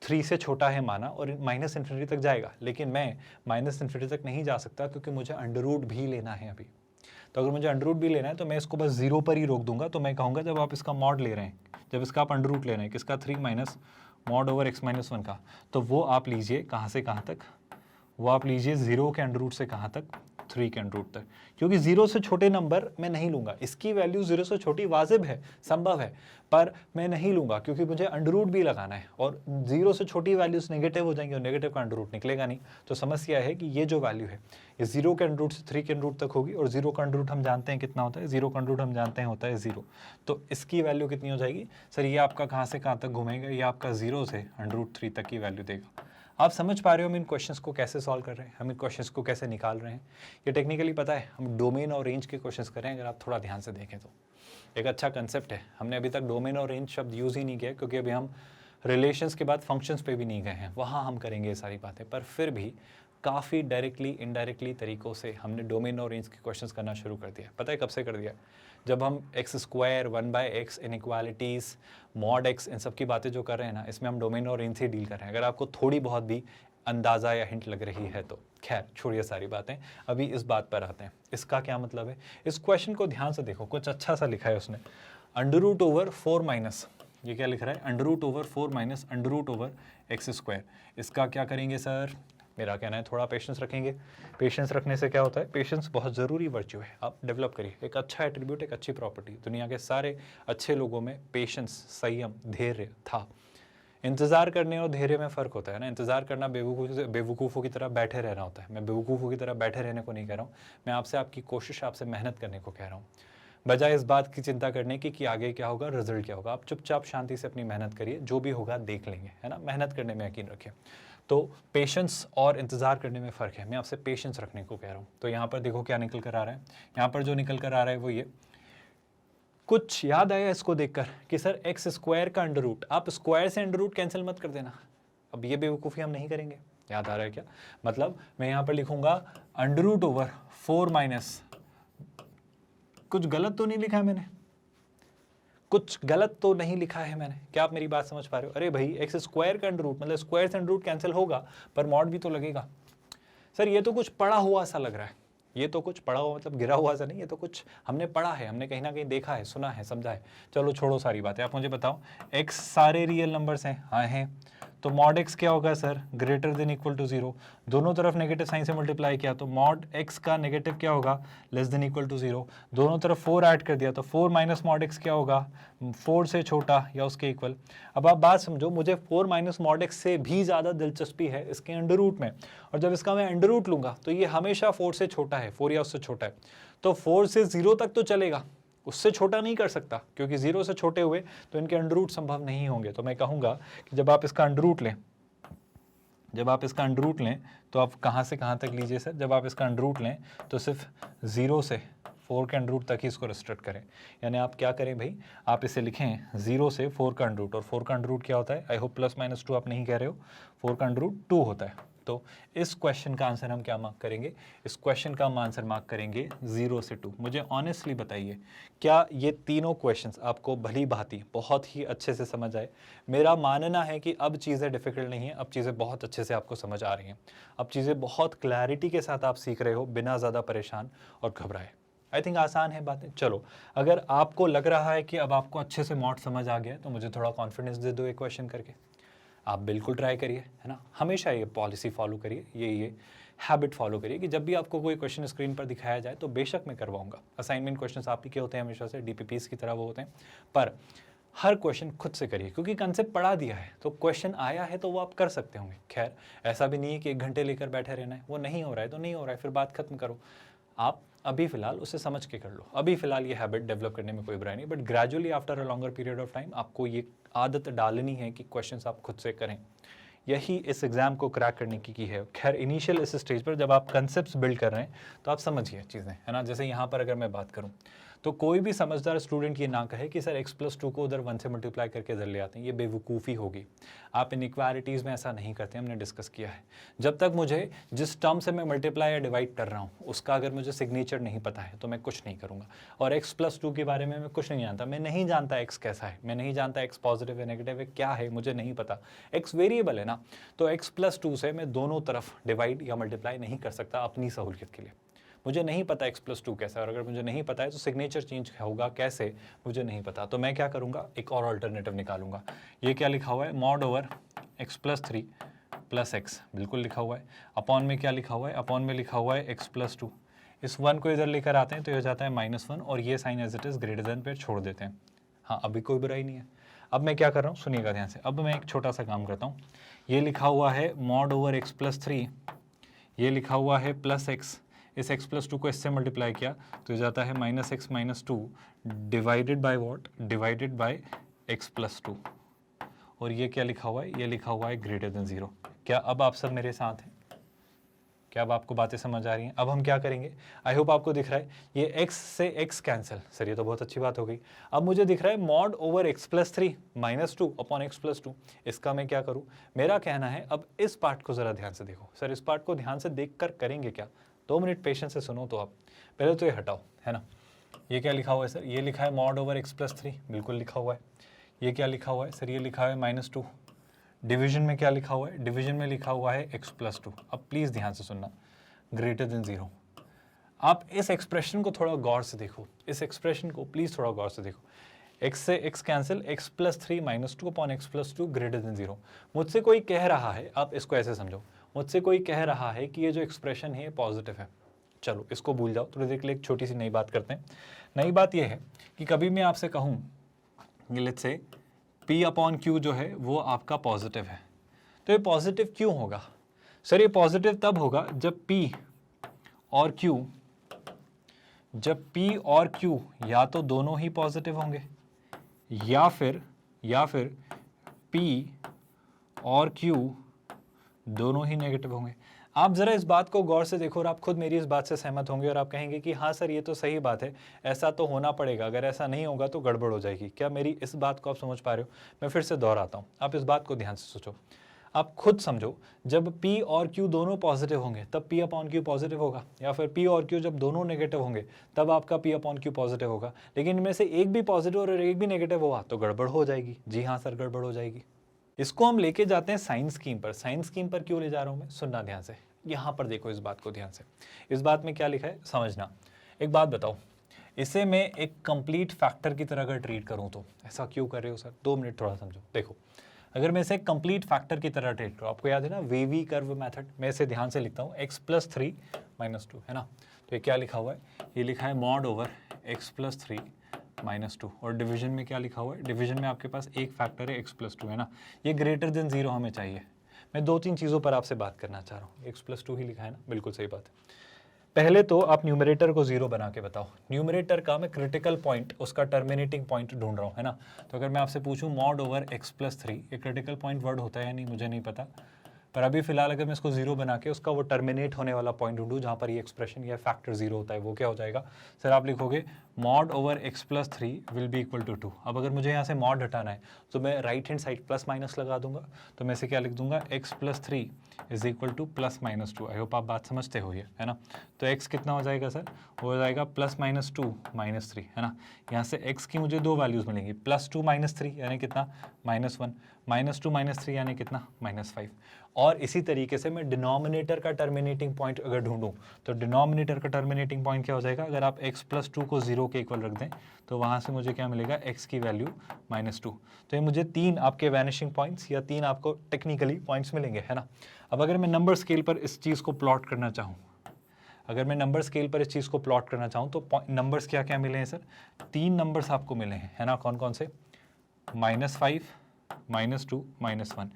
3 से छोटा है माना और माइनस इन्फिनिटी तक जाएगा, लेकिन मैं माइनस इन्फिनिटी तक नहीं जा सकता क्योंकि मुझे अंडर रूट भी लेना है अभी। तो अगर मुझे अंडर रूट भी लेना है तो मैं इसको बस 0 पर ही रोक दूंगा। तो मैं कहूँगा जब आप इसका मॉड ले रहे हैं, जब इसका आप अंडर रूट ले रहे हैं किसका 3 minus mod over x minus 1 का, तो वो आप लीजिए कहाँ से कहाँ तक, वो आप लीजिए 0 के अंडर रूट से कहाँ तक, 3 के अंडर रूट तक, क्योंकि 0 से छोटे नंबर मैं नहीं लूँगा। इसकी वैल्यू 0 से छोटी वाजिब है, संभव है, पर मैं नहीं लूँगा क्योंकि मुझे अंडर रूट भी लगाना है और 0 से छोटी वैल्यूज नेगेटिव हो जाएंगी और नेगेटिव का अंडर रूट निकलेगा नहीं। तो समस्या है कि ये जो वैल्यू है ये 0 के अंडर रूट से 3 के अंडर रूट तक होगी और 0 का अंडर रूट हम जानते हैं कितना होता है, 0 का अंडर रूट हम जानते हैं होता है 0। तो इसकी वैल्यू कितनी हो जाएगी सर, ये आपका कहाँ से कहाँ तक घूमेगा, ये आपका 0 से अंडर रूट 3 तक की वैल्यू देगा। आप समझ पा रहे हो हम इन क्वेश्चंस को कैसे सॉल्व कर रहे हैं, हम इन क्वेश्चंस को कैसे निकाल रहे हैं। ये टेक्निकली पता है हम डोमेन और रेंज के क्वेश्चंस कर रहे हैं। अगर आप थोड़ा ध्यान से देखें तो एक अच्छा कंसेप्ट है। हमने अभी तक डोमेन और रेंज शब्द यूज़ ही नहीं किया क्योंकि अभी हम रिलेशंस के बाद फंक्शंस पे भी नहीं गए हैं, वहाँ हम करेंगे ये सारी बातें। पर फिर भी काफ़ी डायरेक्टली इनडायरेक्टली तरीक़ों से हमने डोमेन और रेंज के क्वेश्चंस करना शुरू कर दिया। पता है कब से कर दिया, जब हम x square 1/x inequalities mod x इन सब की बातें जो कर रहे हैं ना, इसमें हम डोमेन और रेंज से डील कर रहे हैं। अगर आपको थोड़ी बहुत भी अंदाज़ा या हिंट लग रही है तो खैर छोड़िए सारी बातें, अभी इस बात पर आते हैं। इसका क्या मतलब है, इस क्वेश्चन को ध्यान से देखो, कुछ अच्छा सा लिखा है उसने, अंडर रूट ओवर 4 माइनस, ये क्या लिख रहा है, under root over 4 minus under root over x square. इसका क्या करेंगे सर, मेरा कहना है थोड़ा पेशेंस रखेंगे। पेशेंस रखने से क्या होता है, पेशेंस बहुत ज़रूरी वर्च्यू है, आप डेवलप करिए। एक अच्छा एट्रीब्यूट, एक अच्छी प्रॉपर्टी, दुनिया के सारे अच्छे लोगों में पेशेंस, संयम, धैर्य था। इंतज़ार करने और धैर्य में फ़र्क होता है ना। इंतज़ार करना बेवकूफ़ों की तरह बैठे रहना होता है। मैं बेवकूफ़ों की तरह बैठे रहने को नहीं कह रहा हूँ, मैं आपसे आपकी कोशिश, आपसे मेहनत करने को कह रहा हूँ, बजाय इस बात की चिंता करने की कि आगे क्या होगा, रिजल्ट क्या होगा। आप चुपचाप शांति से अपनी मेहनत करिए, जो भी होगा देख लेंगे, है ना। मेहनत करने में यकीन रखिए। तो पेशेंस और इंतज़ार करने में फ़र्क है, मैं आपसे पेशेंस रखने को कह रहा हूँ। तो यहाँ पर देखो क्या निकल कर आ रहा है, यहाँ पर जो निकल कर आ रहा है वो ये, कुछ याद आया इसको देखकर कि सर एक्स स्क्वायर का अंडर रूट, आप स्क्वायर से अंडर रूट कैंसिल मत कर देना। अब ये बेवकूफ़ी हम नहीं करेंगे, याद आ रहा है क्या, मतलब मैं यहाँ पर लिखूंगा अंडर रूट ओवर 4 माइनस, कुछ गलत तो नहीं लिखा है मैंने, कुछ गलत तो नहीं लिखा है मैंने, क्या आप मेरी बात समझ पा रहे हो। अरे भाई एक्स स्क्वायर का अंडर रूट मतलब स्क्वायर से अंडर रूट कैंसिल होगा पर मॉड भी तो लगेगा। सर ये तो कुछ पढ़ा हुआ सा लग रहा है, ये तो कुछ पढ़ा हुआ मतलब गिरा हुआ सा नहीं, ये तो कुछ हमने पढ़ा है, हमने कहीं ना कहीं देखा है, सुना है, समझा है। चलो छोड़ो सारी बातें, आप मुझे बताओ एक्स सारे रियल नंबर्स हैं, हाँ हैं, तो मॉड एक्स क्या होगा sir, greater than equal to 0। दोनों तरफ नेगेटिव साइन से मल्टीप्लाई किया तो मॉड एक्स का नेगेटिव क्या होगा, लेस देन इक्वल टू 0। दोनों तरफ 4 ऐड कर दिया तो 4 माइनस मॉड एक्स क्या होगा, 4 से छोटा या उसके इक्वल। अब आप बात समझो, मुझे 4 माइनस मॉड एक्स से भी ज़्यादा दिलचस्पी है इसके अंडर रूट में, और जब इसका मैं अंडर रूट लूँगा तो ये हमेशा 4 से छोटा है, 4 या उससे छोटा है, तो 4 से 0 तक तो चलेगा, उससे छोटा नहीं कर सकता, क्योंकि 0 से छोटे हुए तो इनके अंडर रूट संभव नहीं होंगे। तो मैं कहूँगा कि जब आप इसका अंडर रूट लें, जब आप इसका अंडर रूट लें तो आप कहाँ से कहाँ तक लीजिए सर, जब आप इसका अंडर रूट लें तो सिर्फ 0 से 4 के अंडर रूट तक ही इसको रिस्ट्रिक्ट करें। यानी आप क्या करें भाई, आप इसे लिखें 0 से 4 का अंडर रूट, और 4 का अंडर रूट क्या होता है, आई होप +-2 आप नहीं कह रहे हो, 4 का अंडर रूट 2 होता है। तो इस क्वेश्चन का आंसर हम क्या मार्क करेंगे, इस क्वेश्चन का हम आंसर मार्क करेंगे 0 से 2। मुझे ऑनेस्टली बताइए क्या ये तीनों क्वेश्चंस आपको भली भांति बहुत ही अच्छे से समझ आए। मेरा मानना है कि अब चीज़ें डिफ़िकल्ट नहीं हैं, अब चीज़ें बहुत अच्छे से आपको समझ आ रही हैं, अब चीज़ें बहुत क्लैरिटी के साथ आप सीख रहे हो बिना ज़्यादा परेशान और घबराए। आई थिंक आसान है बातें। चलो अगर आपको लग रहा है कि अब आपको अच्छे से मॉड समझ आ गया तो मुझे थोड़ा कॉन्फिडेंस दे दो एक क्वेश्चन करके। आप बिल्कुल ट्राई करिए, है ना, हमेशा ये पॉलिसी फॉलो करिए, ये हैबिट फॉलो करिए कि जब भी आपको कोई क्वेश्चन स्क्रीन पर दिखाया जाए तो बेशक मैं करवाऊंगा। असाइनमेंट क्वेश्चंस आप ही के होते हैं हमेशा से, डीपीपीस की तरह वो होते हैं, पर हर क्वेश्चन खुद से करिए, क्योंकि कंसेप्ट पढ़ा दिया है तो क्वेश्चन आया है तो वो आप कर सकते होंगे। खैर ऐसा भी नहीं है कि 1 घंटे लेकर बैठे रहना है, वो नहीं हो रहा है तो नहीं हो रहा है, फिर बात खत्म करो। आप अभी फ़िलहाल उसे समझ के कर लो, अभी फ़िलहाल ये हैबिट डेवलप करने में कोई बुराई नहीं, but gradually after a longer period of time आपको ये आदत डालनी है कि क्वेश्चंस आप खुद से करें। यही इस एग्ज़ाम को क्रैक करने की है। खैर इनिशियल इस स्टेज पर जब आप कंसेप्ट बिल्ड कर रहे हैं तो आप समझिए चीज़ें, है ना। जैसे यहाँ पर अगर मैं बात करूँ तो कोई भी समझदार स्टूडेंट ये ना कहे कि सर x+2 को उधर 1 से मल्टीप्लाई करके इधर ले आते हैं, ये बेवकूफ़ी होगी। आप इनइक्वालिटीज़ में ऐसा नहीं करते, हमने डिस्कस किया है। जब तक मुझे जिस टर्म से मैं मल्टीप्लाई या डिवाइड कर रहा हूँ उसका अगर मुझे सिग्नेचर नहीं पता है तो मैं कुछ नहीं करूँगा। और x+2 के बारे में मैं कुछ नहीं जानता, मैं नहीं जानता x कैसा है, मैं नहीं जानता x पॉजिटिव है नेगेटिव है क्या है, मुझे नहीं पता। x वेरिएबल है ना, तो x+2 से मैं दोनों तरफ डिवाइड या मल्टीप्लाई नहीं कर सकता अपनी सहूलियत के लिए। मुझे नहीं पता x+2 कैसा है, और अगर मुझे नहीं पता है तो सिग्नेचर चेंज होगा कैसे मुझे नहीं पता। तो मैं क्या करूँगा, एक और अल्टरनेटिव निकालूंगा। ये क्या लिखा हुआ है, mod over x+3 plus x, बिल्कुल लिखा हुआ है। अपॉन में क्या लिखा हुआ है, अपॉन में लिखा हुआ है x+2। इस 1 को इधर लेकर आते हैं तो ये हो जाता है -1, और ये sign as it is greater than पे छोड़ देते हैं। हाँ, अभी कोई बुराई नहीं है। अब मैं क्या कर रहा हूँ, सुनिएगा ध्यान से। अब मैं एक छोटा सा काम करता हूँ। ये लिखा हुआ है मॉड ओवर x+3, ये लिखा हुआ है प्लस x, इस x+2 को इससे मल्टीप्लाई किया तो ये जाता है -x - 2 divided by what, divided by x+2। और ये क्या लिखा हुआ है, ये लिखा हुआ है ग्रेटर देन 0। क्या अब आप सब मेरे साथ हैं? क्या अब आपको बातें समझ आ रही हैं? अब हम क्या करेंगे, आई होप आपको दिख रहा है ये x से x कैंसिल, सर ये तो बहुत अच्छी बात हो गई। अब मुझे दिख रहा है mod over x+3 -2 upon x+2। इसका मैं क्या करूँ, मेरा कहना है अब इस पार्ट को ज़रा ध्यान से देखो। सर इस पार्ट को ध्यान से देख कर करेंगे क्या, 2 मिनट पेशेंस से सुनो तो आप। पहले तो ये हटाओ, है ना। ये क्या लिखा हुआ है सर, ये लिखा है मॉड ओवर x+3, बिल्कुल लिखा हुआ है। ये क्या लिखा हुआ है सर, ये लिखा है -2। डिवीजन में क्या लिखा हुआ है, डिवीजन में लिखा हुआ है x+2। अब प्लीज़ ध्यान से सुनना, ग्रेटर देन 0। आप इस एक्सप्रेशन को थोड़ा गौर से देखो, इस एक्सप्रेशन को प्लीज़ थोड़ा गौर से देखो। x से x cancel, x+3 -2 upon x+2 greater than 0। मुझसे कोई कह रहा है, आप इसको ऐसे समझो, मुझसे कोई कह रहा है कि ये जो एक्सप्रेशन है ये पॉजिटिव है। चलो इसको भूल जाओ, थोड़ी देर के लिए एक छोटी सी नई बात करते हैं। नई बात ये है कि कभी मैं आपसे कहूँ let's say P upon Q जो है वो आपका पॉजिटिव है, तो ये पॉजिटिव क्यों होगा सर? ये पॉजिटिव तब होगा जब P और Q या तो दोनों ही पॉजिटिव होंगे या फिर P और Q दोनों ही नेगेटिव होंगे। आप ज़रा इस बात को गौर से देखो और आप खुद मेरी इस बात से सहमत होंगे और आप कहेंगे कि हाँ सर ये तो सही बात है, ऐसा तो होना पड़ेगा, अगर ऐसा नहीं होगा तो गड़बड़ हो जाएगी। क्या मेरी इस बात को आप समझ पा रहे हो? मैं फिर से दोहराता हूँ, आप इस बात को ध्यान से सोचो, आप खुद समझो। जब P और Q दोनों पॉजिटिव होंगे तब P अपॉन Q पॉजिटिव होगा, या फिर P और Q जब दोनों नेगेटिव होंगे तब आपका P अपॉन Q पॉजिटिव होगा। लेकिन इनमें से एक भी पॉजिटिव और एक भी नेगेटिव हुआ तो गड़बड़ हो जाएगी। जी हाँ सर, गड़बड़ हो जाएगी। इसको हम लेके जाते हैं साइन स्कीम पर। साइन स्कीम पर क्यों ले जा रहा हूँ मैं, सुनना ध्यान से। यहाँ पर देखो इस बात को ध्यान से, इस बात में क्या लिखा है समझना। एक बात बताओ, इसे मैं एक कंप्लीट फैक्टर की तरह अगर ट्रीट करूँ तो ऐसा क्यों कर रहे हो सर? 2 मिनट थोड़ा समझो। देखो अगर मैं इसे कंप्लीट फैक्टर की तरह ट्रीट करूँ, आपको याद है ना वेवी कर्व मेथड, मैं इसे ध्यान से लिखता हूँ x+3 - 2, है ना। तो ये क्या लिखा हुआ है, ये लिखा है मॉड ओवर x+3 - 2, और डिवीजन में क्या लिखा हुआ है, डिवीजन में आपके पास एक फैक्टर है x+2, है ना। ये ग्रेटर देन 0 हमें चाहिए। मैं 2-3 चीज़ों पर आपसे बात करना चाह रहा हूँ। x+2 ही लिखा है ना, बिल्कुल सही बात है। पहले तो आप न्यूमरेटर को 0 बना के बताओ। न्यूमरेटर का मैं क्रिटिकल पॉइंट, उसका टर्मिनेटिंग पॉइंट ढूंढ रहा हूँ, है ना। तो अगर मैं आपसे पूछूं मॉड ओवर x+3, ये क्रिटिकल पॉइंट वर्ड होता है या नहीं मुझे नहीं पता, पर अभी फिलहाल अगर मैं इसको 0 बना के उसका वो टर्मिनेट होने वाला पॉइंट ढूंढूं जहाँ पर ये एक्सप्रेशन या फैक्टर 0 होता है, वो क्या हो जाएगा सर? आप लिखोगे mod over x+3 will be equal to 2। अब अगर मुझे यहाँ से मॉड हटाना है तो मैं right hand side plus minus लगा दूंगा, तो मैं इसे क्या लिख दूंगा, x+3 is equal to +-2। I hope आप बात समझते हो ये, है ना। तो x कितना हो जाएगा सर, हो जाएगा +-2 -3, है ना। यहाँ से x की मुझे 2 वैल्यूज़ मिलेंगी, +2 - 3 यानी कितना, -1, -2 - 3 यानी कितना, -5। और इसी तरीके से मैं डिनोमिनेटर का टर्मिनेटिंग पॉइंट अगर ढूंढूं तो डिनोमिनेटर का टर्मिनेटिंग पॉइंट क्या हो जाएगा, अगर आप x+2 को 0 के इक्वल रख दें तो वहाँ से मुझे क्या मिलेगा, x की वैल्यू -2। तो ये मुझे 3 आपके वैनिशिंग पॉइंट्स या 3 आपको टेक्निकली पॉइंट्स मिलेंगे, है ना। अब अगर मैं नंबर स्केल पर इस चीज़ को प्लॉट करना चाहूँ, अगर मैं नंबर स्केल पर इस चीज़ को प्लॉट करना चाहूँ तो नंबर्स क्या क्या मिले हैं सर? 3 नंबर्स आपको मिले हैं, है ना। कौन कौन से? -5, -2, -1।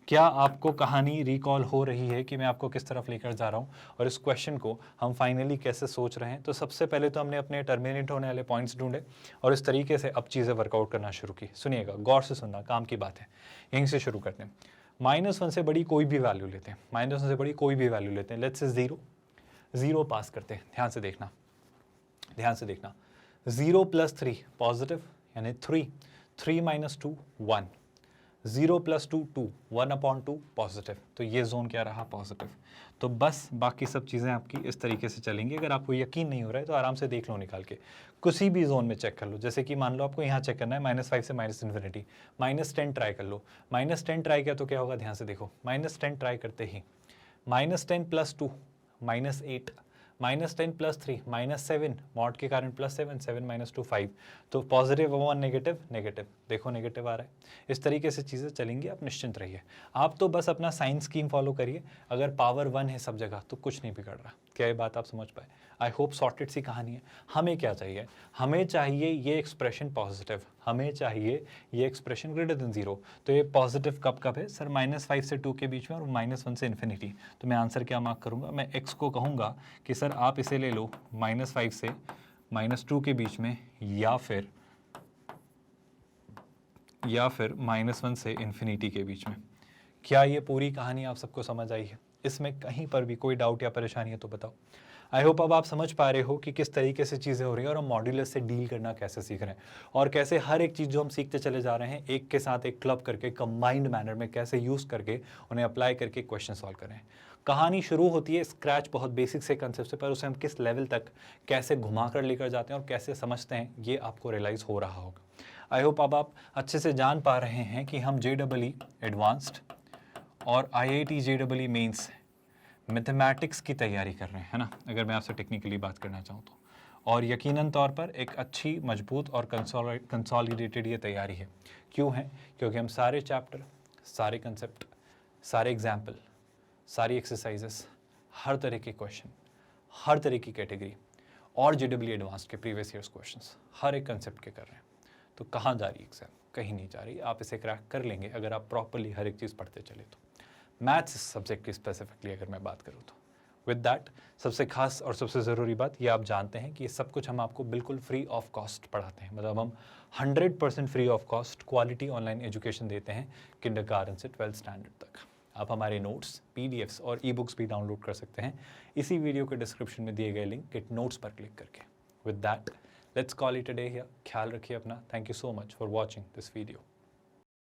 क्या आपको कहानी रिकॉल हो रही है कि मैं आपको किस तरफ लेकर जा रहा हूँ और इस क्वेश्चन को हम फाइनली कैसे सोच रहे हैं? तो सबसे पहले तो हमने अपने टर्मिनेट होने वाले पॉइंट्स ढूंढे और इस तरीके से अब चीज़ें वर्कआउट करना शुरू की। सुनिएगा, गौर से सुनना, काम की बात है। यहीं से शुरू करते हैं। -1 से बड़ी कोई भी वैल्यू लेते हैं, -1 से बड़ी कोई भी वैल्यू लेते हैं, लेट्स से 0, 0 पास करते हैं। ध्यान से देखना, 0 + 3 पॉजिटिव यानी 3, 3 - 2 1, 0 + 2 2, 1/2 पॉजिटिव, तो ये जोन क्या रहा? पॉजिटिव। तो बस बाकी सब चीज़ें आपकी इस तरीके से चलेंगी। अगर आपको यकीन नहीं हो रहा है तो आराम से देख लो निकाल के, किसी भी जोन में चेक कर लो। जैसे कि मान लो आपको यहाँ चेक करना है -5 से -∞, -10 ट्राई कर लो। -10 ट्राई किया तो क्या होगा? ध्यान से देखो, -10 ट्राई करते ही -10 + 2 -8, -10 + 3 -7, मॉड के कारण +7, 7 - 2 5, तो पॉजिटिव 1 नेगेटिव नेगेटिव, देखो नेगेटिव आ रहा है। इस तरीके से चीज़ें चलेंगी, आप निश्चिंत रहिए। आप तो बस अपना साइंस स्कीम फॉलो करिए। अगर पावर 1 है सब जगह तो कुछ नहीं बिगड़ रहा। क्या ये बात आप समझ पाए? आई होप सॉर्टेड सी कहानी है। हमें क्या चाहिए? हमें चाहिए ये एक्सप्रेशन पॉजिटिव, हमें चाहिए ये एक्सप्रेशन >0। तो ये पॉजिटिव कब कब है सर? -5 से 2 के बीच में और -1 से इन्फिनिटी। तो मैं आंसर क्या मार्क करूँगा? मैं x को कहूँगा कि सर आप इसे ले लो -5 से -2 के बीच में, या फिर -1 से इन्फिनिटी के बीच में। क्या ये पूरी कहानी आप सबको समझ आई है? इसमें कहीं पर भी कोई डाउट या परेशानी है तो बताओ। आई होप अब आप समझ पा रहे हो कि किस तरीके से चीज़ें हो रही हैं और हम मॉड्यूलस से डील करना कैसे सीख रहे हैं, और कैसे हर एक चीज़ जो हम सीखते चले जा रहे हैं एक के साथ एक क्लब करके कंबाइंड मैनर में कैसे यूज़ करके उन्हें अप्लाई करके क्वेश्चन सॉल्व करें। कहानी शुरू होती है स्क्रैच बहुत बेसिक से कंसेप्ट से, पर उसे हम किस लेवल तक कैसे घुमा कर लेकर जाते हैं और कैसे समझते हैं ये आपको रियलाइज़ हो रहा होगा। आई होप अब आप अच्छे से जान पा रहे हैं कि हम JEE एडवांस्ड और IIT JEE मेंस मैथमेटिक्स की तैयारी कर रहे हैं, है ना, अगर मैं आपसे टेक्निकली बात करना चाहूँ तो। और यकीनन तौर पर एक अच्छी, मजबूत और कंसोलिडेटेड ये तैयारी है। क्यों है? क्योंकि हम सारे चैप्टर, सारे कंसेप्ट, सारे एग्जाम्पल, सारी एक्सरसाइजेस, हर तरह के क्वेश्चन, हर तरह की कैटेगरी और JEE एडवांस्ड के प्रीवियस ईयर्स क्वेश्चंस हर एक कंसेप्ट के कर रहे हैं। तो कहाँ जा रही एग्जाम? कहीं नहीं जा रही। आप इसे क्रैक कर लेंगे अगर आप प्रॉपरली हर एक चीज़ पढ़ते चले तो। मैथ्स सब्जेक्ट की स्पेसिफिकली अगर मैं बात करूँ तो विद दैट, सबसे खास और सबसे ज़रूरी बात ये आप जानते हैं कि ये सब कुछ हम आपको बिल्कुल फ्री ऑफ कॉस्ट पढ़ाते हैं। मतलब हम 100% free of cost quality online education देते हैं किंडरगार्टन से 12th स्टैंडर्ड तक। आप हमारे नोट्स, PDFs और ई-बुक्स भी डाउनलोड कर सकते हैं इसी वीडियो के डिस्क्रिप्शन में दिए गए लिंक गेट नोट्स पर क्लिक करके। With that, let's call it a day here. ख्याल रखिए अपना। Thank you so much for watching this video.